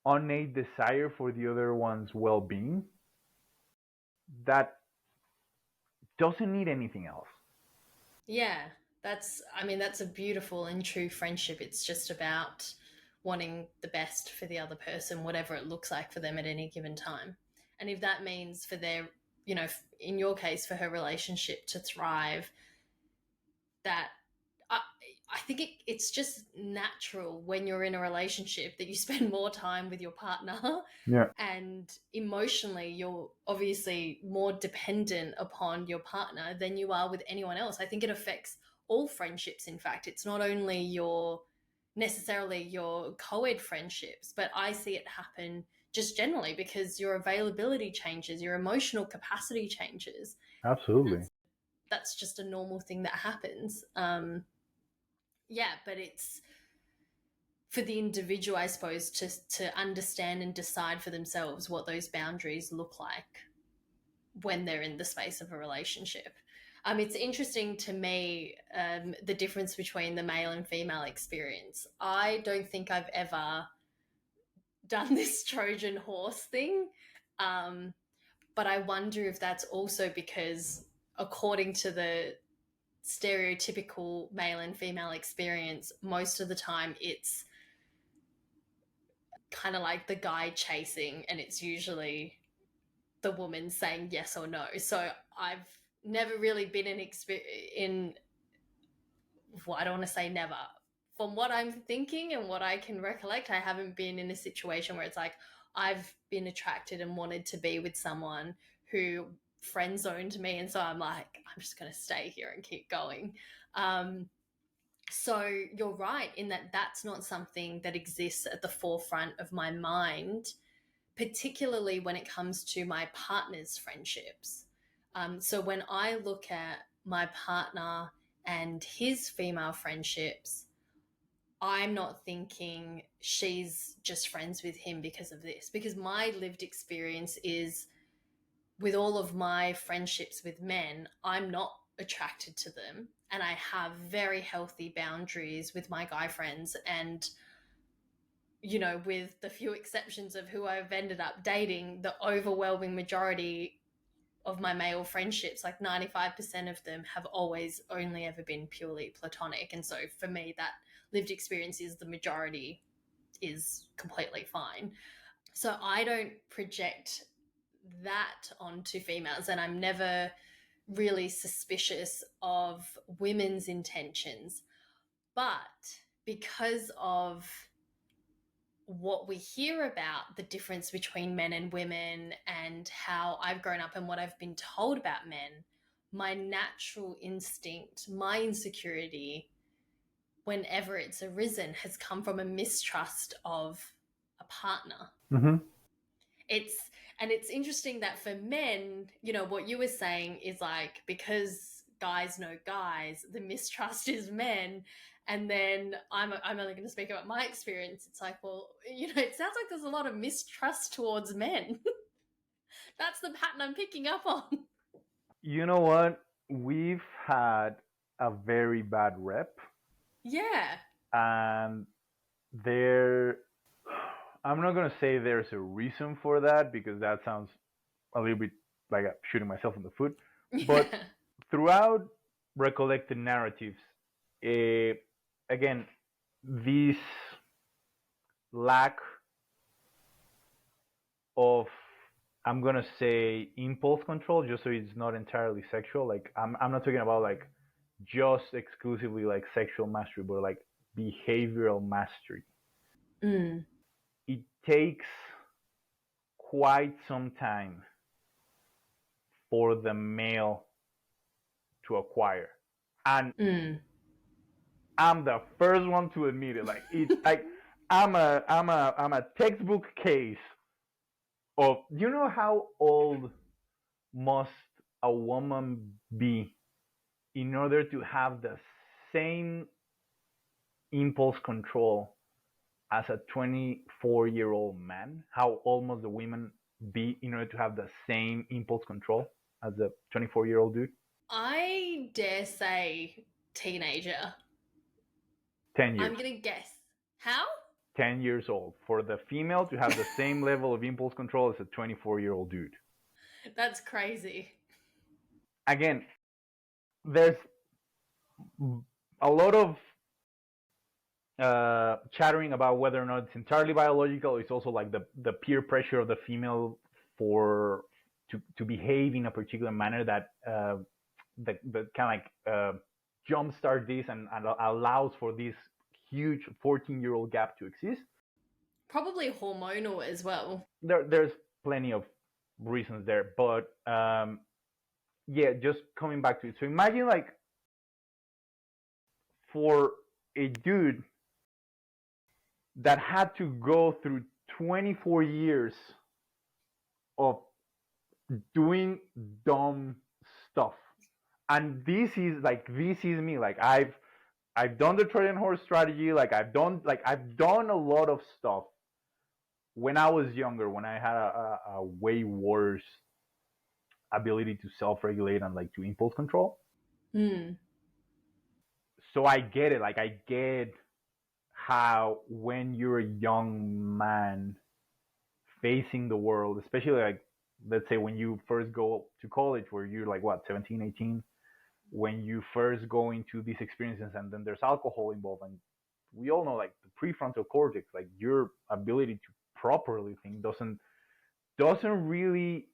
innate desire for the other one's well-being that doesn't need anything else. Yeah, that's a beautiful and true friendship. It's just about wanting the best for the other person, whatever it looks like for them at any given time. And if that means for their, in your case, for her relationship to thrive, that I think it's just natural when you're in a relationship that you spend more time with your partner. Yeah. And emotionally, you're obviously more dependent upon your partner than you are with anyone else. I think it affects all friendships. In fact, it's not only necessarily your co-ed friendships, but I see it happen just generally because your availability changes, your emotional capacity changes. Absolutely. that's just a normal thing that happens. Yeah, but it's for the individual, I suppose, to understand and decide for themselves what those boundaries look like when they're in the space of a relationship. It's interesting to me, the difference between the male and female experience. I don't think I've ever done this Trojan horse thing, but I wonder if that's also because, according to the stereotypical male and female experience, most of the time it's kind of like the guy chasing, and it's usually the woman saying yes or no. So I've never really been in well, I don't want to say never. From what I'm thinking and what I can recollect, I haven't been in a situation where it's like I've been attracted and wanted to be with someone who friend zoned me, and so I'm like, I'm just going to stay here and keep going. So you're right in that that's not something that exists at the forefront of my mind, particularly when it comes to my partner's friendships. So when I look at my partner and his female friendships, I'm not thinking she's just friends with him because of this, because my lived experience is with all of my friendships with men, I'm not attracted to them. And I have very healthy boundaries with my guy friends. And, you know, with the few exceptions of who I've ended up dating, the overwhelming majority of my male friendships, like 95% of them, have always only ever been purely platonic. And so for me, that lived experience is the majority is completely fine. So I don't project that onto females, and I'm never really suspicious of women's intentions. But because of what we hear about the difference between men and women and how I've grown up and what I've been told about men, my natural instinct, my insecurity, whenever it's arisen, has come from a mistrust of a partner. Mm-hmm. It's interesting that for men, you know, what you were saying is like, because guys know guys, the mistrust is men. And then I'm only going to speak about my experience. It's like, well, you know, it sounds like there's a lot of mistrust towards men. That's the pattern I'm picking up on. You know what? We've had a very bad rep, Yeah. and there, I'm not gonna say there's a reason for that because that sounds a little bit like shooting myself in the foot. But throughout recollected narratives, again, this lack of, I'm gonna say, impulse control, just so it's not entirely sexual. Like I'm not talking about like just exclusively like sexual mastery, but like behavioral mastery. Mm. It takes quite some time for the male to acquire, and I'm the first one to admit it. Like it's like I'm a textbook case of, you know how old must a woman be in order to have the same impulse control as a 24-year-old man? How old must the women be in order to have the same impulse control as a 24-year-old dude? I dare say teenager. 10 years. I'm going to guess. How? 10 years old for the female to have the same level of impulse control as a 24-year-old dude. That's crazy. Again, there's a lot of chattering about whether or not it's entirely biological. It's also like the peer pressure of the female for to behave in a particular manner that that kind of like jumpstart this and allows for this huge 14-year-old gap to exist. Probably hormonal as well. There's plenty of reasons there, but yeah, just coming back to it. So imagine like for a dude that had to go through 24 years of doing dumb stuff And this is me. Like I've done the Trojan horse strategy. I've done a lot of stuff when I was younger, when I had a way worse ability to self-regulate and like to impulse control. Mm. So I get it. Like I get how when you're a young man facing the world, especially like let's say when you first go to college where you're like what 17, 18, when you first go into these experiences and then there's alcohol involved, and we all know like the prefrontal cortex, like your ability to properly think doesn't really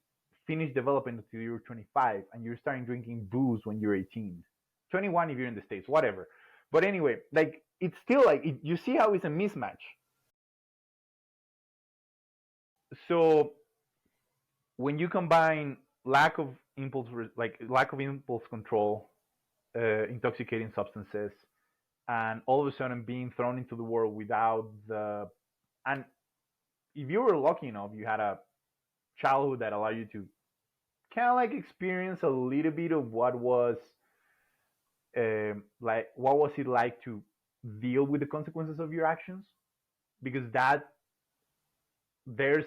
finish developing until you're 25 and you're starting drinking booze when you're 18, 21 if you're in the States, whatever. But anyway, like it's still like you see how it's a mismatch. So when you combine lack of lack of impulse control, intoxicating substances, and all of a sudden being thrown into the world without the and if you were lucky enough, you had a childhood that allowed you to kind of like experience a little bit of what was it like to deal with the consequences of your actions, because that there's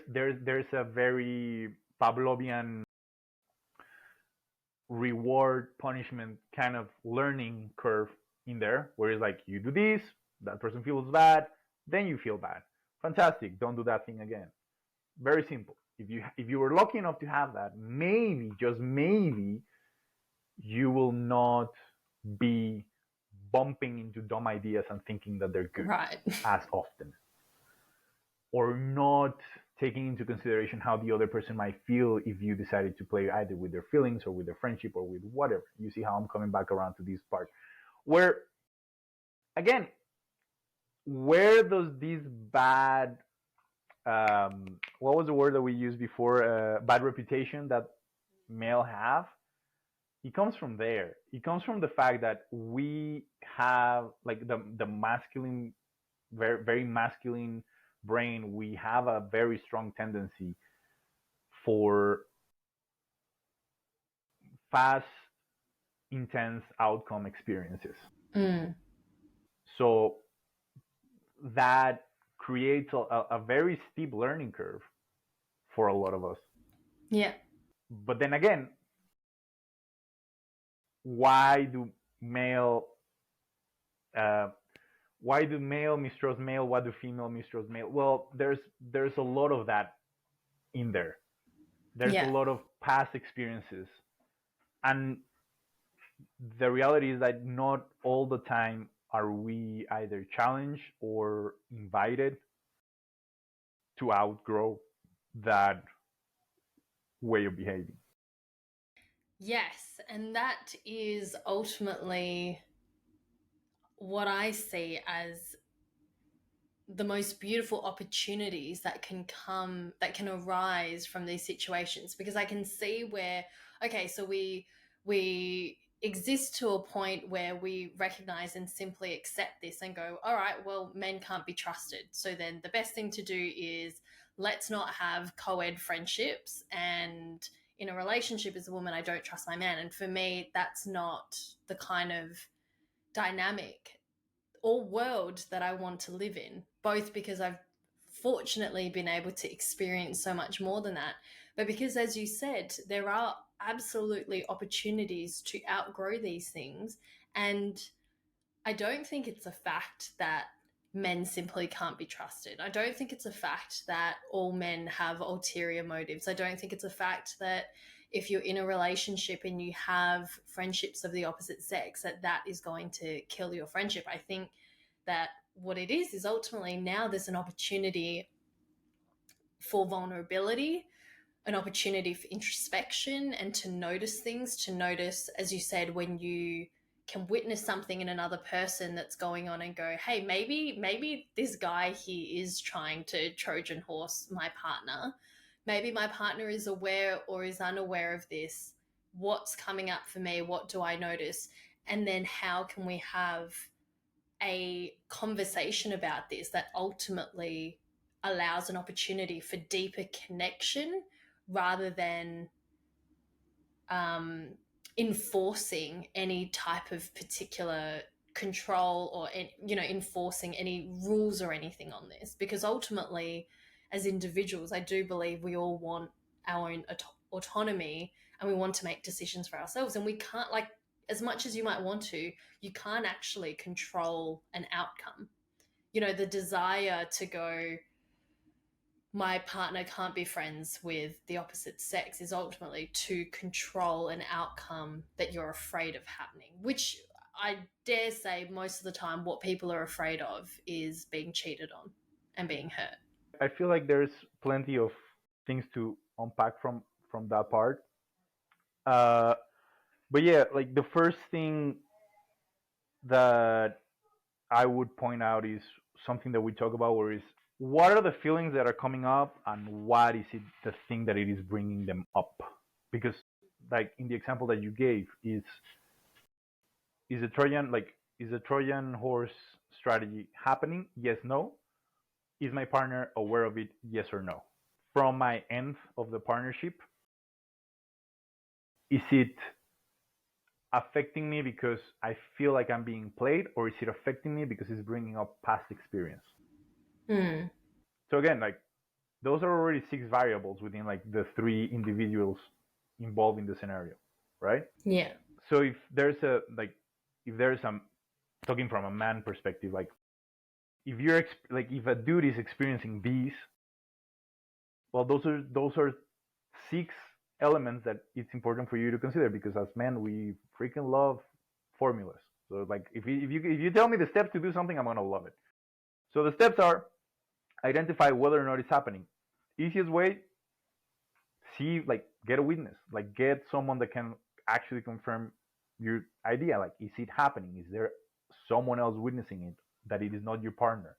a very Pavlovian reward punishment kind of learning curve in there, where it's like you do this, that person feels bad, then you feel bad. Fantastic, don't do that thing again. Very simple. If you were lucky enough to have that, maybe just maybe you will not be bumping into dumb ideas and thinking that they're good Right. as often, or not taking into consideration how the other person might feel if you decided to play either with their feelings or with their friendship or with whatever. You see how I'm coming back around to this part where, again, where does this bad what was the word that we used before, bad reputation that male have, it comes from there. It comes from the fact that we have like the masculine, very very masculine brain. We have a very strong tendency for fast, intense outcome experiences. Mm. So that creates a very steep learning curve for a lot of us. Yeah. But then again, why do male uh, why do male mistrust male? Why do female mistrust male? Well, there's a lot of that in there. There's a Yeah. lot of past experiences, and the reality is that not all the time are we either challenged or invited to outgrow that way of behaving. Yes. And that is ultimately what I see as the most beautiful opportunities that can arise from these situations, because I can see where, okay, so we exist to a point where we recognize and simply accept this and go, all right, well, men can't be trusted, so then the best thing to do is let's not have co-ed friendships, and in a relationship as a woman I don't trust my man. And for me, that's not the kind of dynamic or world that I want to live in, both because I've fortunately been able to experience so much more than that, but because, as you said, there are absolutely opportunities to outgrow these things. And I don't think it's a fact that men simply can't be trusted. I don't think it's a fact that all men have ulterior motives. I don't think it's a fact that if you're in a relationship and you have friendships of the opposite sex, that is going to kill your friendship. I think that what it is ultimately now there's an opportunity for vulnerability, an opportunity for introspection, and to notice things, to notice, as you said, when you can witness something in another person that's going on and go, hey, maybe this guy here is trying to Trojan horse my partner. Maybe my partner is aware or is unaware of this. What's coming up for me? What do I notice? And then how can we have a conversation about this that ultimately allows an opportunity for deeper connection, rather than enforcing any type of particular control or, you know, enforcing any rules or anything on this, because ultimately as individuals I do believe we all want our own autonomy, and we want to make decisions for ourselves, and we can't, like, as much as you might want to, you can't actually control an outcome. You know, the desire to go, my partner can't be friends with the opposite sex, is ultimately to control an outcome that you're afraid of happening, which I dare say most of the time what people are afraid of is being cheated on and being hurt. I feel like there's plenty of things to unpack from that part. Uh, but yeah, like the first thing that I would point out is something that we talk about, where is what are the feelings that are coming up, and what is it the thing that it is bringing them up? Because like in the example that you gave, is a Trojan, like, is a Trojan horse strategy happening? Yes, no. Is my partner aware of it? Yes or no. From my end of the partnership, is it affecting me because I feel like I'm being played, or is it affecting me because it's bringing up past experience? So again, like, those are already 6 variables within like the 3 individuals involved in the scenario, right? Yeah. So if there's a, like, if there's some, talking from a man perspective, like if you're like, if a dude is experiencing these, well, those are 6 elements that it's important for you to consider, because as men we freaking love formulas. So like if you tell me the steps to do something, I'm gonna love it. So the steps are: identify whether or not it's happening. Easiest way, see, like, get a witness, like get someone that can actually confirm your idea. Like, is it happening? Is there someone else witnessing it, that it is not your partner?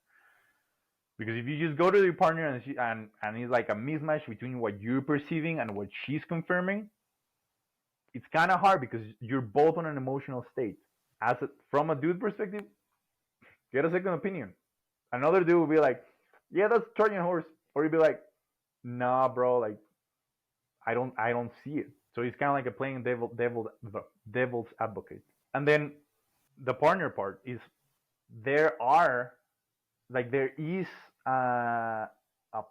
Because if you just go to your partner and it's like a mismatch between what you're perceiving and what she's confirming, it's kind of hard, because you're both on an emotional state. From a dude perspective, get a second opinion. Another dude will be like, yeah, that's Trojan horse, or you'll be like, nah, bro, like, I don't see it. So it's kind of like a playing devil's advocate. And then the partner part is, there is a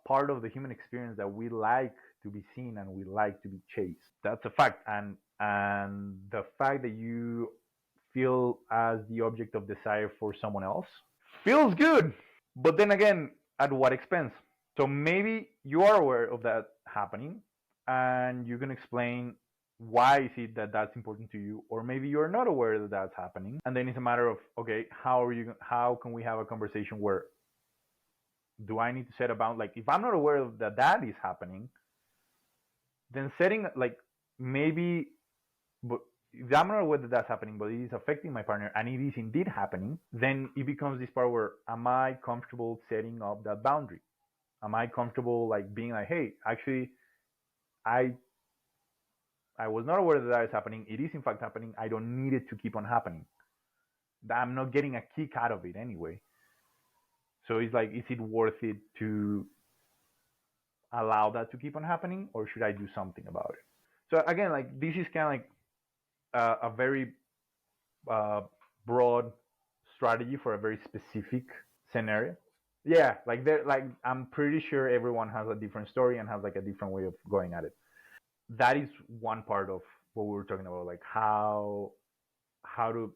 part of the human experience that we like to be seen and we like to be chased. That's a fact. And the fact that you feel as the object of desire for someone else feels good. But then again, at what expense? So maybe you are aware of that happening, and you can explain why is it that that's important to you, or maybe you're not aware that that's happening, and then it's a matter of, okay, how can we have a conversation where, do I need to set a bound? Like, if I'm not aware of that is happening, then setting, like, maybe, but if I'm not aware that that's happening, but it is affecting my partner, and it is indeed happening, then it becomes this part where, am I comfortable setting up that boundary? Am I comfortable, like, being like, hey, actually, I was not aware that that is happening. It is in fact happening. I don't need it to keep on happening. I'm not getting a kick out of it anyway. So it's like, is it worth it to allow that to keep on happening, or should I do something about it? So again, like, this is kind of like a very broad strategy for a very specific scenario. Yeah, like I'm pretty sure everyone has a different story and has like a different way of going at it. That is one part of what we were talking about, like how to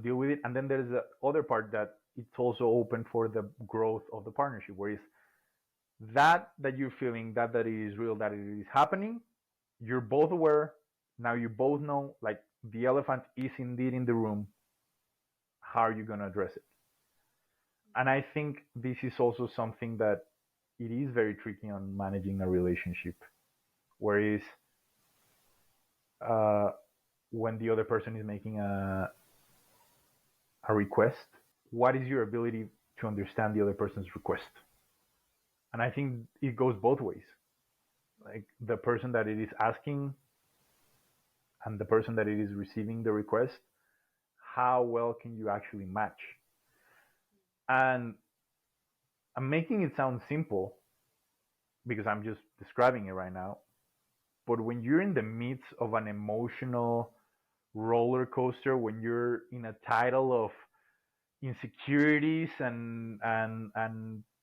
deal with it. And then there's the other part that it's also open for the growth of the partnership, where is that you're feeling, that it is real, that it is happening. You're both aware. Now you both know, like, the elephant is indeed in the room. How are you going to address it? And I think this is also something that it is very tricky on managing a relationship, whereas when the other person is making a request, what is your ability to understand the other person's request? And I think it goes both ways. Like, the person that it is asking and the person that it is receiving the request, how well can you actually match? And I'm making it sound simple because I'm just describing it right now. But when you're in the midst of an emotional roller coaster, when you're in a title of insecurities and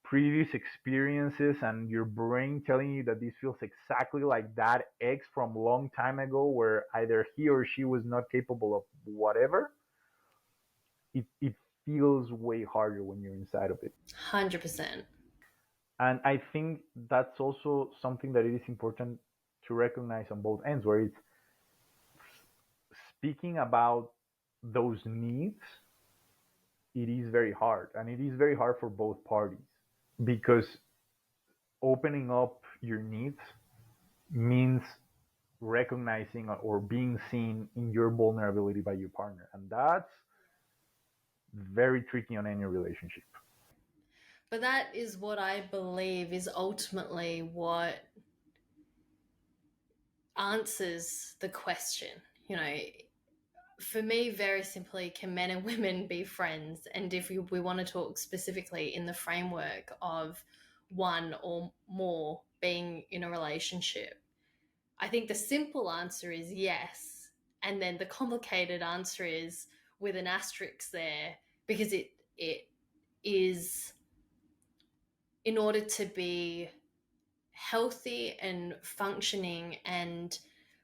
previous experiences, and your brain telling you that this feels exactly like that ex from a long time ago, where either he or she was not capable of whatever, it feels way harder when you're inside of it. 100%. And I think that's also something that it is important to recognize on both ends, where it's speaking about those needs. It is very hard, and it is very hard for both parties, because opening up your needs means recognizing or being seen in your vulnerability by your partner, and that's very tricky on any relationship. But that is what I believe is ultimately what answers the question. You know, for me, very simply, can men and women be friends? And if we want to talk specifically in the framework of one or more being in a relationship, I think the simple answer is yes. And then the complicated answer is with an asterisk there, because it is, in order to be healthy and functioning, and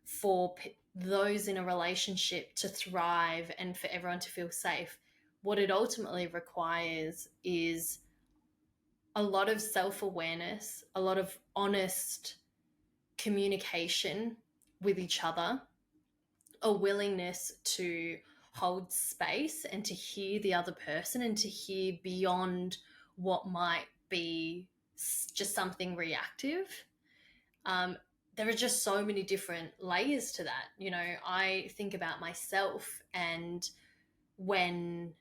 for those in a relationship to thrive and for everyone to feel safe, what it ultimately requires is a lot of self-awareness, a lot of honest communication with each other, a willingness to hold space and to hear the other person and to hear beyond what might be just something reactive. Um, there are just so many different layers to that. You know, I think about myself, and when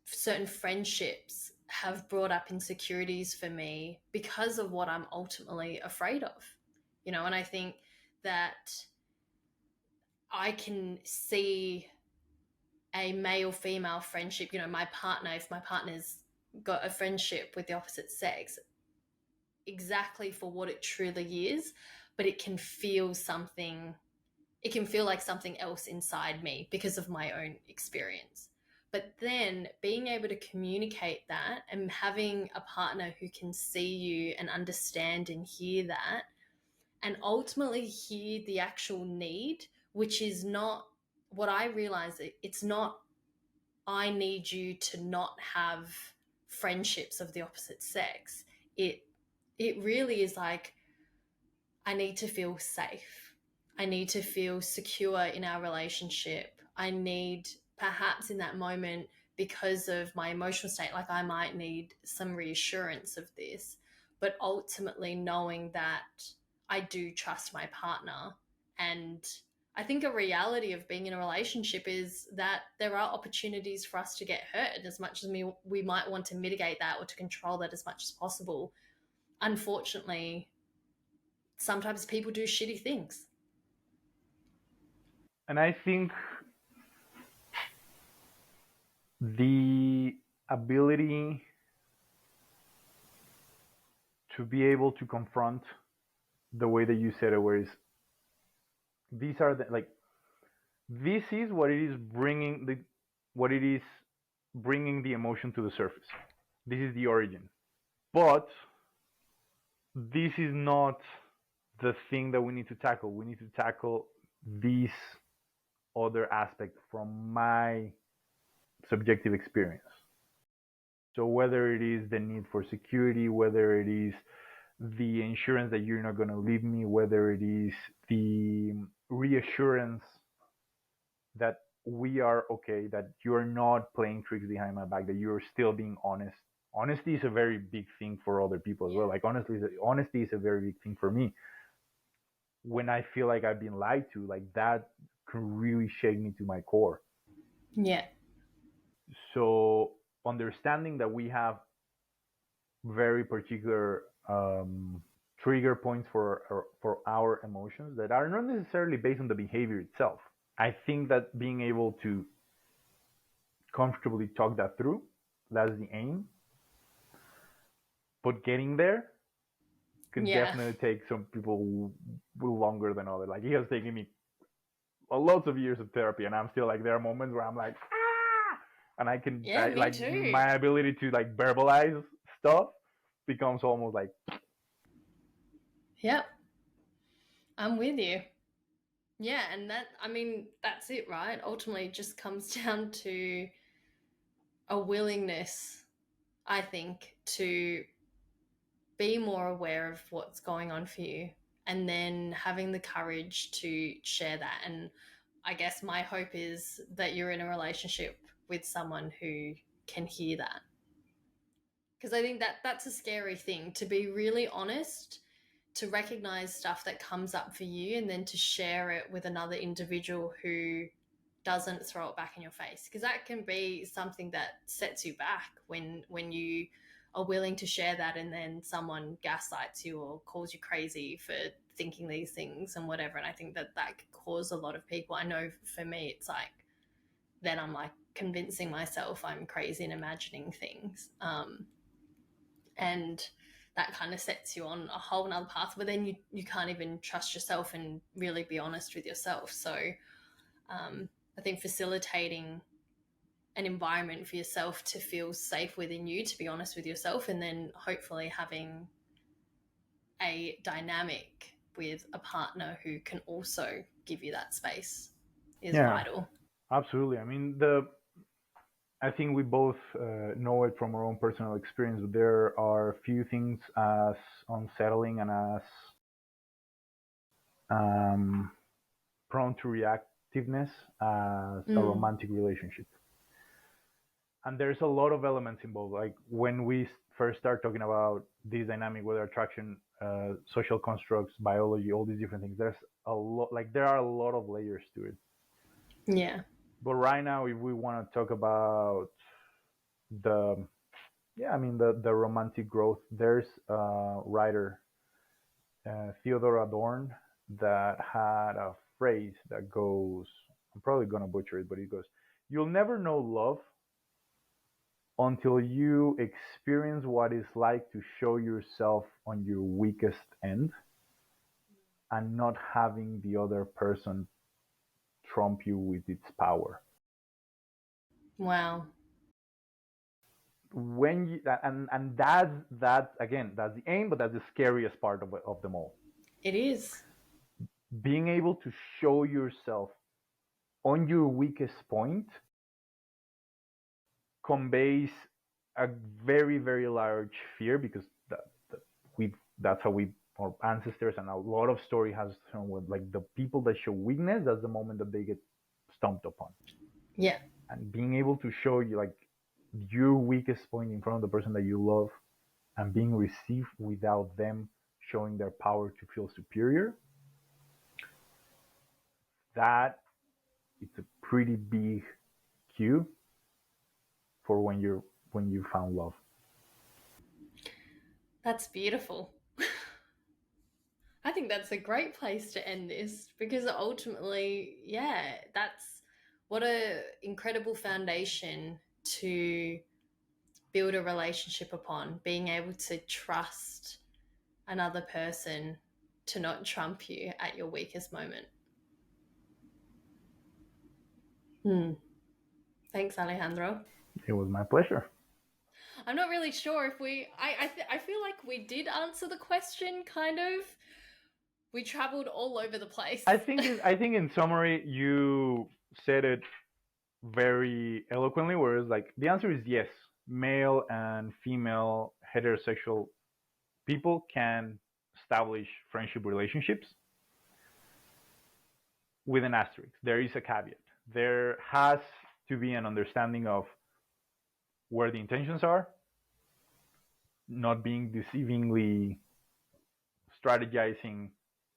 certain friendships have brought up insecurities for me because of what I'm ultimately afraid of, you know, and I think that I can see a male female friendship, you know, my partner, if my partner's got a friendship with the opposite sex, exactly for what it truly is, but it can feel like something else inside me because of my own experience. But then being able to communicate that and having a partner who can see you and understand and hear that, and ultimately hear the actual need, which is not what I realize. It's not, I need you to not have friendships of the opposite sex. It really is like, I need to feel safe. I need to feel secure in our relationship. I need, perhaps in that moment, because of my emotional state, like I might need some reassurance of this, but ultimately knowing that I do trust my partner. And I think a reality of being in a relationship is that there are opportunities for us to get hurt, and as much as we might want to mitigate that or to control that as much as possible. Unfortunately, sometimes people do shitty things. And I think the ability to be able to confront the way that you said it, where is these are the, like, this is what it is bringing the emotion to the surface. This is the origin, but this is not the thing that we need to tackle. We need to tackle this other aspect from my subjective experience. So whether it is the need for security, whether it is the insurance that you're not going to leave me, whether it is the reassurance that we are okay, that you're not playing tricks behind my back, that you're still being honest. Honesty is a very big thing for other people as well. Like, honestly, honesty is a very big thing for me. When I feel like I've been lied to, like, that can really shake me to my core. Yeah. So understanding that we have very particular trigger points for our emotions that are not necessarily based on the behavior itself. I think that being able to comfortably talk that through, that's the aim. But getting there can Yeah. definitely take some people longer than others. Like, it has taken me lots of years of therapy, and I'm still like, there are moments where I'm like, and Yeah, me like, too. my ability to like verbalize stuff becomes almost like, Yep. I'm with you. Yeah, and that's it, right? Ultimately, it just comes down to a willingness, I think, to be more aware of what's going on for you, and then having the courage to share that. And I guess my hope is that you're in a relationship with someone who can hear that. Because I think that that's a scary thing, to be really honest, to recognize stuff that comes up for you, and then to share it with another individual who doesn't throw it back in your face, because that can be something that sets you back when you are willing to share that, and then someone gaslights you or calls you crazy for thinking these things and whatever. And I think that that could cause a lot of people. I know for me, it's like, then I'm like convincing myself I'm crazy and imagining things. And that kind of sets you on a whole nother path where then you can't even trust yourself and really be honest with yourself. So I think facilitating an environment for yourself to feel safe within you, to be honest with yourself, and then hopefully having a dynamic with a partner who can also give you that space is yeah, vital. absolutely. I mean, I think we both know it from our own personal experience. There are few things as unsettling and as um, prone to reactiveness as a romantic relationship. And there's a lot of elements involved. Like, when we first start talking about this dynamic, whether attraction, social constructs, biology, all these different things, there's a lot. Like, there are a lot of layers to it. Yeah. But right now, if we want to talk about the the romantic growth, there's a writer, Theodor Adorn, that had a phrase that goes, I'm probably going to butcher it, but it goes, "You'll never know love until you experience what it's like to show yourself on your weakest end and not having the other person trump you with its power." Wow. When you, and that's again, that's the aim, but that's the scariest part of them all. It is. Being able to show yourself on your weakest point conveys a very, very large fear, because that's how we, our ancestors, and a lot of story has shown with, like, the people that show weakness, that's the moment that they get stomped upon. Yeah. And being able to show you, like, your weakest point in front of the person that you love, and being received without them showing their power to feel superior, that it's a pretty big cue for when you found love. That's beautiful. I think that's a great place to end this, because ultimately, yeah, that's what a incredible foundation to build a relationship upon, being able to trust another person to not trump you at your weakest moment. Thanks, Alejandro. It was my pleasure. I'm not really sure if I feel like we did answer the question, kind of. We traveled all over the place. I think in summary, you said it very eloquently, whereas, like, the answer is yes. Male and female heterosexual people can establish friendship relationships, with an asterisk. There is a caveat. There has to be an understanding of where the intentions are, not being deceivingly strategizing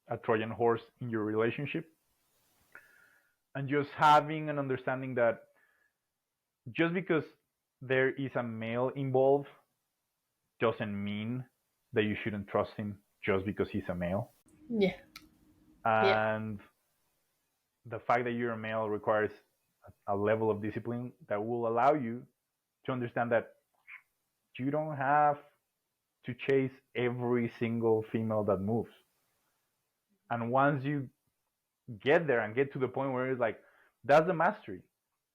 a Trojan horse in your relationship, and just having an understanding that just because there is a male involved doesn't mean that you shouldn't trust him just because he's a male. Yeah. And the fact that you're a male requires a level of discipline that will allow you to understand that you don't have to chase every single female that moves. And once you get there and get to the point where it's like, that's the mastery.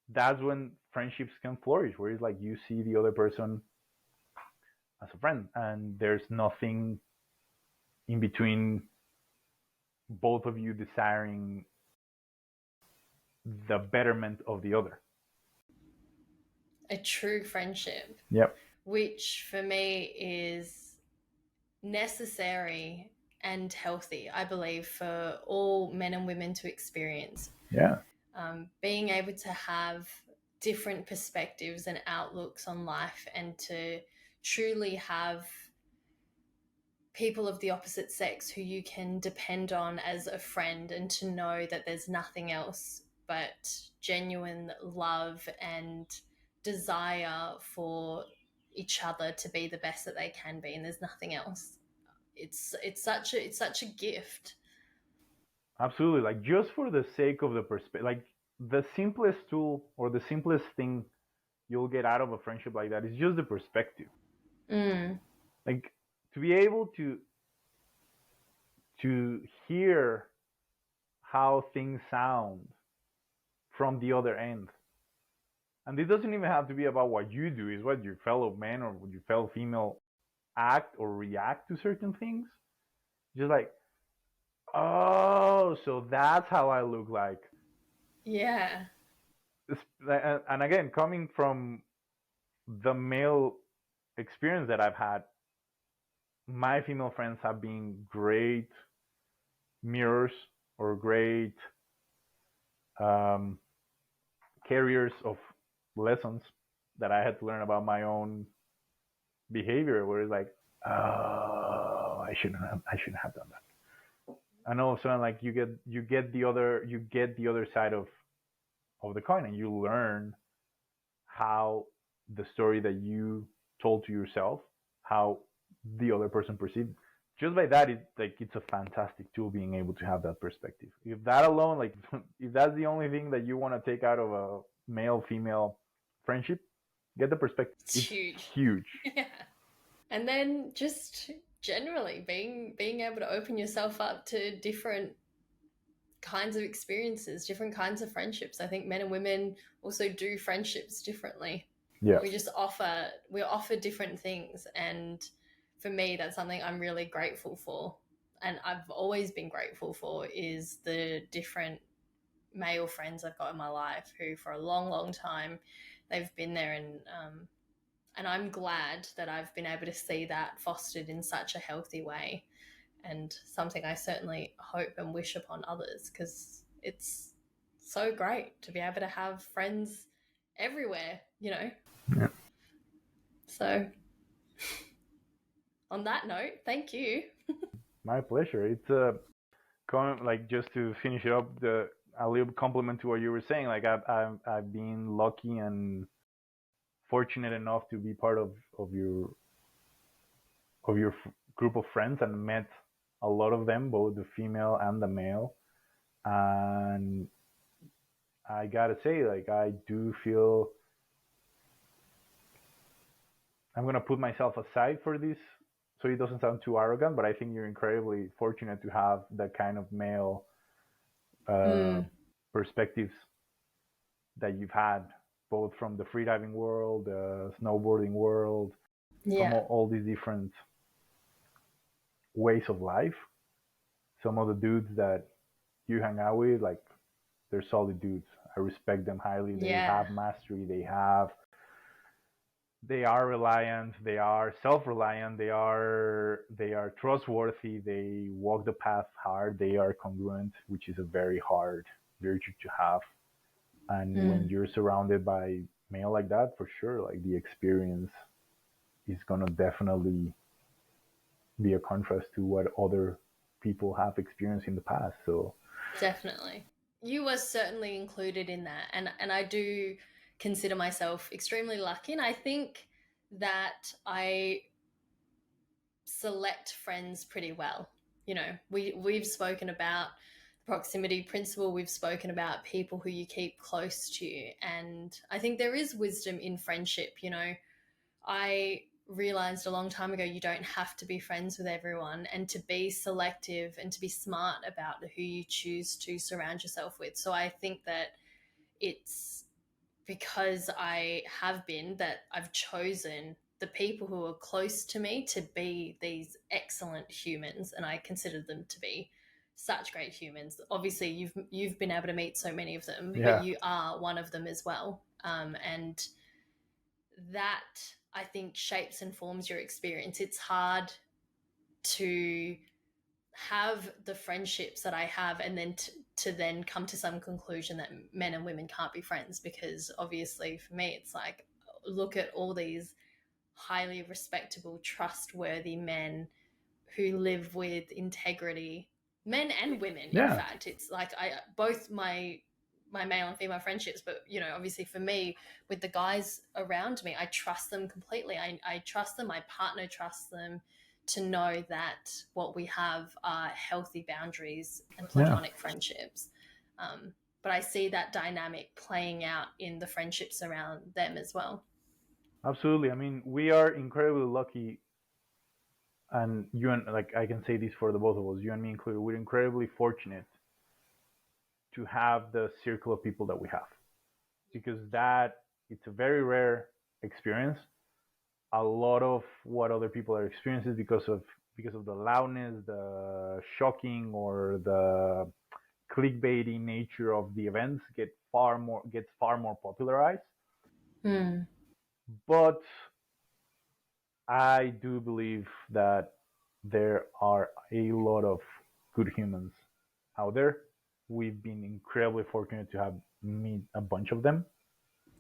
That's when friendships can flourish, where it's like you see the other person as a friend and there's nothing in between both of you desiring the betterment of the other. A true friendship. Yep. Which for me is necessary and healthy, I believe, for all men and women to experience. Yeah. Being able to have different perspectives and outlooks on life, and to truly have people of the opposite sex who you can depend on as a friend, and to know that there's nothing else but genuine love and desire for each other to be the best that they can be, and there's nothing else. It's such a gift. Absolutely. Like, just for the sake of the perspective, like the simplest tool or the simplest thing you'll get out of a friendship like that is just the perspective. Like, to be able to hear how things sound from the other end. And it doesn't even have to be about what you do, it's what your fellow man or your fellow female act or react to certain things. Just like, oh, so that's how I look like. Yeah. And again, coming from the male experience that I've had, my female friends have been great mirrors or great carriers of lessons that I had to learn about my own behavior, where it's like, oh, I shouldn't have done that. And all of a sudden, like, you get the other side of the coin, and you learn how the story that you told to yourself, how the other person perceived. Just by that, it's a fantastic tool, being able to have that perspective. If that alone, like, if that's the only thing that you want to take out of a male-female friendship, get the perspective. It's huge. Yeah. And then just generally being able to open yourself up to different kinds of experiences, different kinds of friendships. I think men and women also do friendships differently. Yeah. We offer different things, and for me, that's something I'm really grateful for, and I've always been grateful for, is the different male friends I've got in my life who, for a long, long time, they've been there, and I'm glad that I've been able to see that fostered in such a healthy way, and something I certainly hope and wish upon others, because it's so great to be able to have friends everywhere, you know? Yeah. So on that note, thank you. My pleasure. It's like, just to finish it up, a little compliment to what you were saying. Like, I've been lucky and fortunate enough to be part of your group of friends, and met a lot of them, both the female and the male. And I gotta say, like, I do feel, I'm gonna put myself aside for this so it doesn't sound too arrogant, but I think you're incredibly fortunate to have that kind of male perspectives that you've had, both from the freediving world, the snowboarding world, from all these different ways of life. Some of the dudes that you hang out with, like, they're solid dudes. I respect them highly. They have mastery. They are reliant. They are self-reliant. They are trustworthy. They walk the path hard. They are congruent, which is a very hard virtue to have. And when you're surrounded by male like that, for sure, like, the experience is gonna definitely be a contrast to what other people have experienced in the past. So definitely, you were certainly included in that, and I do consider myself extremely lucky, and I think that I select friends pretty well. You know, we've spoken about proximity principle, we've spoken about people who you keep close to, and I think there is wisdom in friendship. You know, I realized a long time ago you don't have to be friends with everyone, and to be selective and to be smart about who you choose to surround yourself with. So I think that it's because I have been that I've chosen the people who are close to me to be these excellent humans, and I consider them to be such great humans. Obviously, you've been able to meet so many of them, but you are one of them as well, and that, I think, shapes and forms your experience. It's hard to have the friendships that I have and then to then come to some conclusion that men and women can't be friends, because obviously for me it's like, look at all these highly respectable, trustworthy men who live with integrity, men and women. In fact, it's like both my male and female friendships, but obviously for me, with the guys around me, I trust them completely. I trust them, my partner trusts them, to know that what we have are healthy boundaries and platonic friendships. But I see that dynamic playing out in the friendships around them as well. Absolutely. I mean, we are incredibly lucky, and you and like I can say this for the both of us, you and me included, we're incredibly fortunate to have the circle of people that we have, because it's a very rare experience. A lot of what other people are experiencing because of the loudness, the shocking, or the clickbaity nature of the events gets far more popularized. But I do believe that there are a lot of good humans out there. We've been incredibly fortunate to have meet a bunch of them.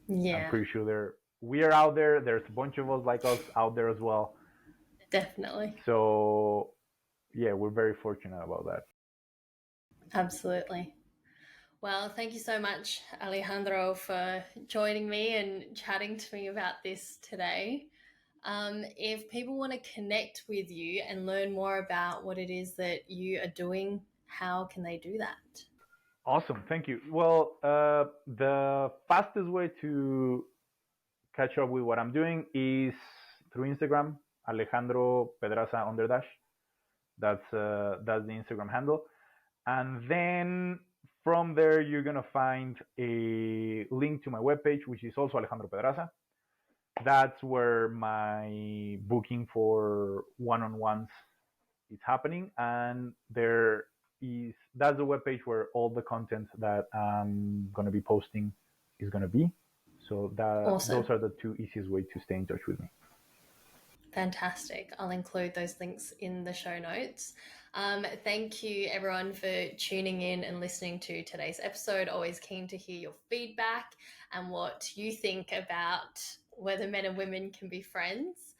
I'm pretty sure we are out there. There's a bunch of us like us out there as well. Definitely. So yeah, we're very fortunate about that. Absolutely. Well, thank you so much, Alejandro, for joining me and chatting to me about this today. If people want to connect with you and learn more about what it is that you are doing, how can they do that? Awesome. Thank you. Well, the fastest way to catch up with what I'm doing is through Instagram, Alejandro Pedraza _. That's the Instagram handle. And then from there, you're going to find a link to my webpage, which is also Alejandro Pedraza. That's where my booking for one-on-ones is happening. And that's the webpage where all the content that I'm going to be posting is going to be. So awesome. Those are the two easiest ways to stay in touch with me. Fantastic. I'll include those links in the show notes. Thank you, everyone, for tuning in and listening to today's episode. Always keen to hear your feedback and what you think about whether men and women can be friends.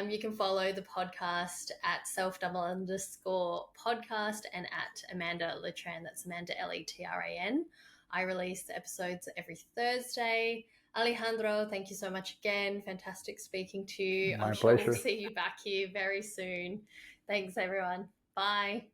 You can follow the podcast at self_podcast and at Amanda Letran. That's Amanda Letran. I release episodes every Thursday. Alejandro, thank you so much again. Fantastic speaking to you. My pleasure. Sure we'll see you back here very soon. Thanks, everyone. Bye.